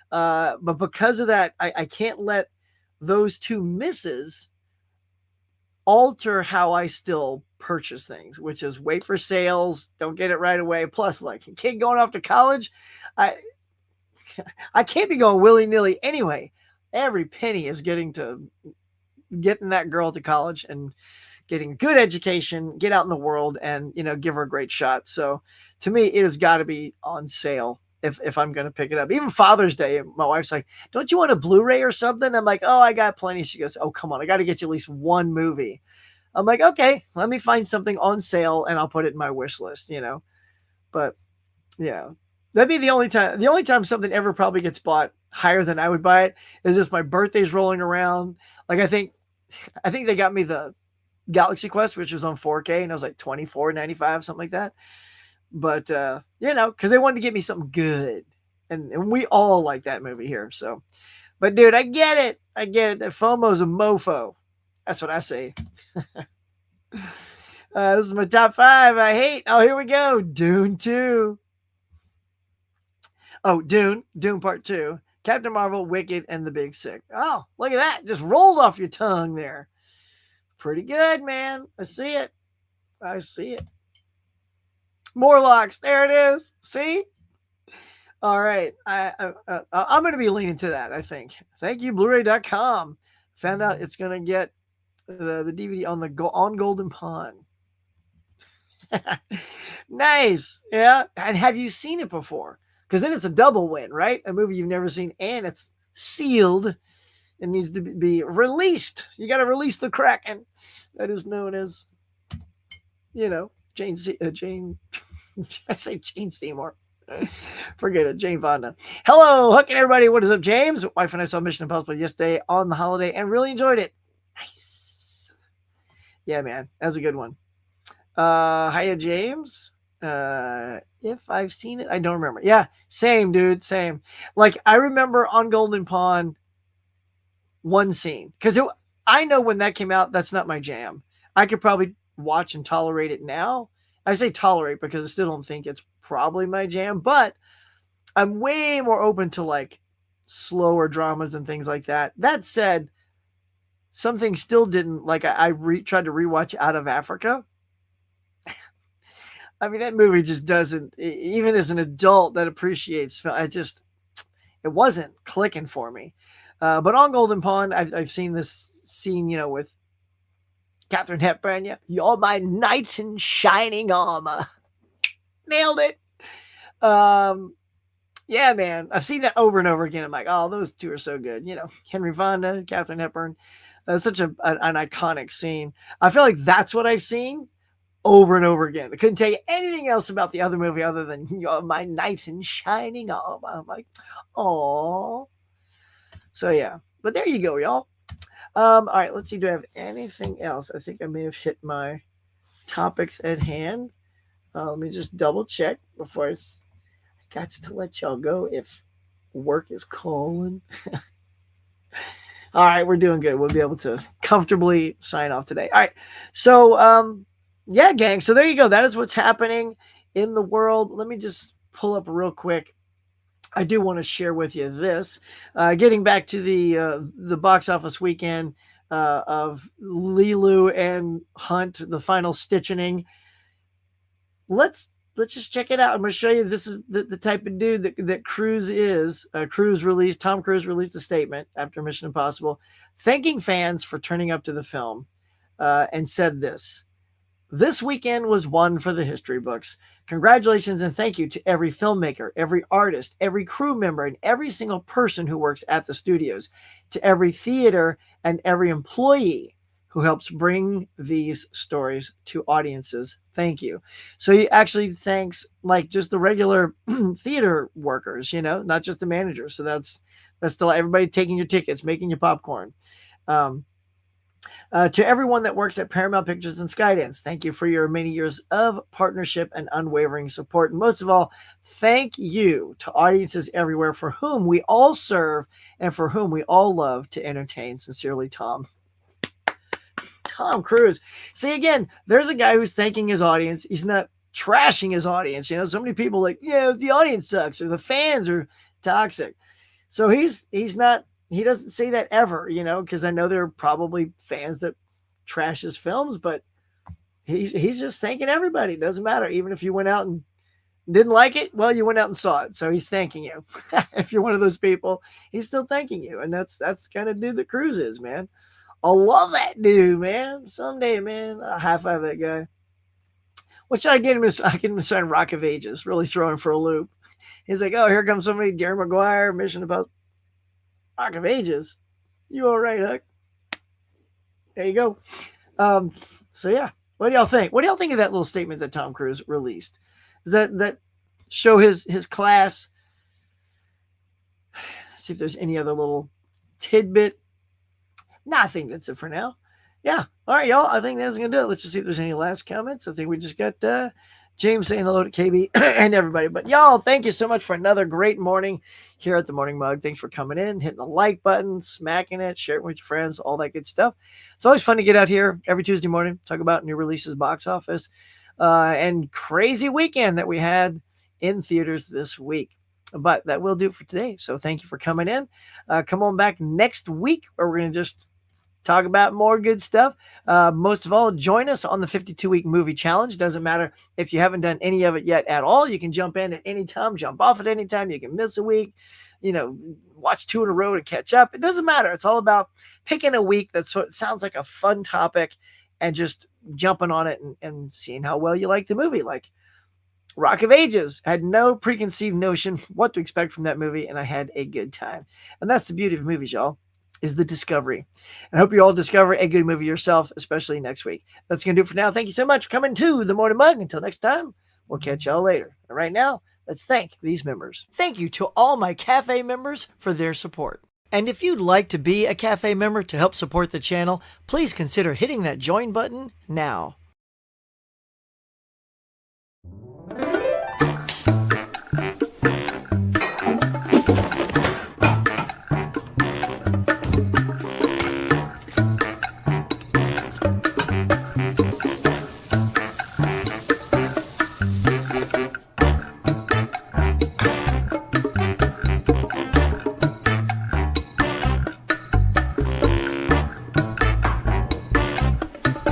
But because of that, I can't let those 2 misses alter how I still purchase things, which is wait for sales, don't get it right away. Plus, like, a kid going off to college, I can't be going willy-nilly anyway. Every penny is getting that girl to college and getting good education, get out in the world, and, you know, give her a great shot. So to me, it has got to be on sale if I'm going to pick it up. Even Father's Day, my wife's like, don't you want a Blu-ray or something? I'm like, oh, I got plenty. She goes, oh, come on, I got to get you at least one movie. I'm like, okay, let me find something on sale and I'll put it in my wish list, you know. But, you know, that'd be the only time something ever probably gets bought higher than I would buy it is if my birthday's rolling around. Like, I think they got me the Galaxy Quest, which was on 4K, and it was like $24.95, something like that. But because they wanted to get me something good, and we all like that movie here. So, but dude, I get it. That FOMO's a mofo. That's what I say. This is my top 5 I hate. Oh, here we go. Dune 2. Oh, Dune Part 2. Captain Marvel, Wicked, and The Big Sick. Oh, look at that. Just rolled off your tongue there. Pretty good, man. I see it. Morlocks. There it is. See? All right. I'm going to be leaning to that, I think. Thank you, Blu-ray.com. Found out it's going to get the DVD on Golden Pond. Nice. Yeah. And have you seen it before? Because then it's a double win, right? A movie you've never seen, and it's sealed. It needs to be released. You got to release the Kraken. That is known as, Jane. I say Jane Seymour. Forget it, Jane Fonda. Hello, Huck and everybody. What is up, James? Wife and I saw Mission Impossible yesterday on the holiday and really enjoyed it. Nice. Yeah, man. That was a good one. Hiya, James. If I've seen it, I don't remember. Yeah, same, dude. Same. Like, I remember on Golden Pond one scene. Because I know when that came out, that's not my jam. I could probably watch and tolerate it now. I say tolerate because I still don't think it's probably my jam, but I'm way more open to like slower dramas and things like that. That said, something still didn't, like I tried to rewatch Out of Africa. I mean, that movie just doesn't, even as an adult that appreciates film, it wasn't clicking for me. But on Golden Pond, I've seen this scene, with Katharine Hepburn. Yeah, you're my knight in shining armor. Nailed it. Yeah, man. I've seen that over and over again. I'm like, oh, those two are so good. Henry Fonda, Katharine Hepburn. Such an iconic scene. I feel like that's what I've seen over and over again. I couldn't tell you anything else about the other movie other than you're my knight in shining armor. I'm like, oh. So yeah, but there you go, y'all. All right, let's see. Do I have anything else? I think I may have hit my topics at hand. Let me just double check before I got to let y'all go if work is calling. All right, we're doing good. We'll be able to comfortably sign off today. All right, so yeah, gang. So there you go. That is what's happening in the world. Let me just pull up real quick. I do want to share with you this. Getting back to the box office weekend of Lilu and Hunt, the final stitching. Let's just check it out. I'm going to show you. This is the type of dude that Cruise is. Tom Cruise released a statement after Mission Impossible, thanking fans for turning up to the film, and said this. This weekend was one for the history books. Congratulations and thank you to every filmmaker, every artist, every crew member, and every single person who works at the studios, to every theater and every employee who helps bring these stories to audiences. Thank you. So he actually thanks like just the regular theater workers, not just the managers. So that's still everybody taking your tickets, making your popcorn. To everyone that works at Paramount Pictures and Skydance, thank you for your many years of partnership and unwavering support. And most of all, thank you to audiences everywhere for whom we all serve and for whom we all love to entertain. Sincerely, Tom Cruise. See, again, there's a guy who's thanking his audience. He's not trashing his audience. So many people like, the audience sucks or the fans are toxic. So he's not, he doesn't say that ever, because I know there are probably fans that trash his films, but he's just thanking everybody. It doesn't matter. Even if you went out and didn't like it, well, you went out and saw it. So he's thanking you. If you're one of those people, he's still thanking you. And that's kind of dude that Cruise is, man. I love that dude, man. Someday, man, I'll high five that guy. What should I get him? I get him to sign Rock of Ages, really throw him for a loop. He's like, oh, here comes somebody, Jerry Maguire, Mission Impossible. Rock of Ages. You all right, Huck? There you go. So yeah, what do y'all think? What do y'all think of that little statement that Tom Cruise released? Does that show his class? See if there's any other little tidbit. I think that's it for now. Yeah. All right, y'all. I think that's going to do it. Let's just see if there's any last comments. I think we just got James saying hello to KB and everybody. But y'all, thank you so much for another great morning here at the Morning Mug. Thanks for coming in, hitting the like button, smacking it, sharing with your friends, all that good stuff. It's always fun to get out here every Tuesday morning, talk about new releases, box office, and crazy weekend that we had in theaters this week. But that will do it for today. So thank you for coming in. Come on back next week where we're going to just talk about more good stuff. Most of all, join us on the 52-week movie challenge. Doesn't matter if you haven't done any of it yet at all. You can jump in at any time, jump off at any time. You can miss a week, watch 2 in a row to catch up. It doesn't matter. It's all about picking a week that sounds like a fun topic and just jumping on it and seeing how well you like the movie. Like Rock of Ages, had no preconceived notion what to expect from that movie, and I had a good time. And that's the beauty of movies, y'all, is the discovery. I hope you all discover a good movie yourself, especially next week. That's going to do it for now. Thank you so much for coming to the Morning Mug. Until next time, we'll catch y'all later. And right now, let's thank these members. Thank you to all my Cafe members for their support. And if you'd like to be a Cafe member to help support the channel, please consider hitting that join button now.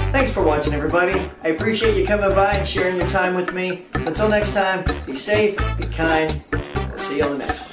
Thanks for watching, everybody. I appreciate you coming by and sharing your time with me. So until next time, be safe, be kind. I'll see you on the next one.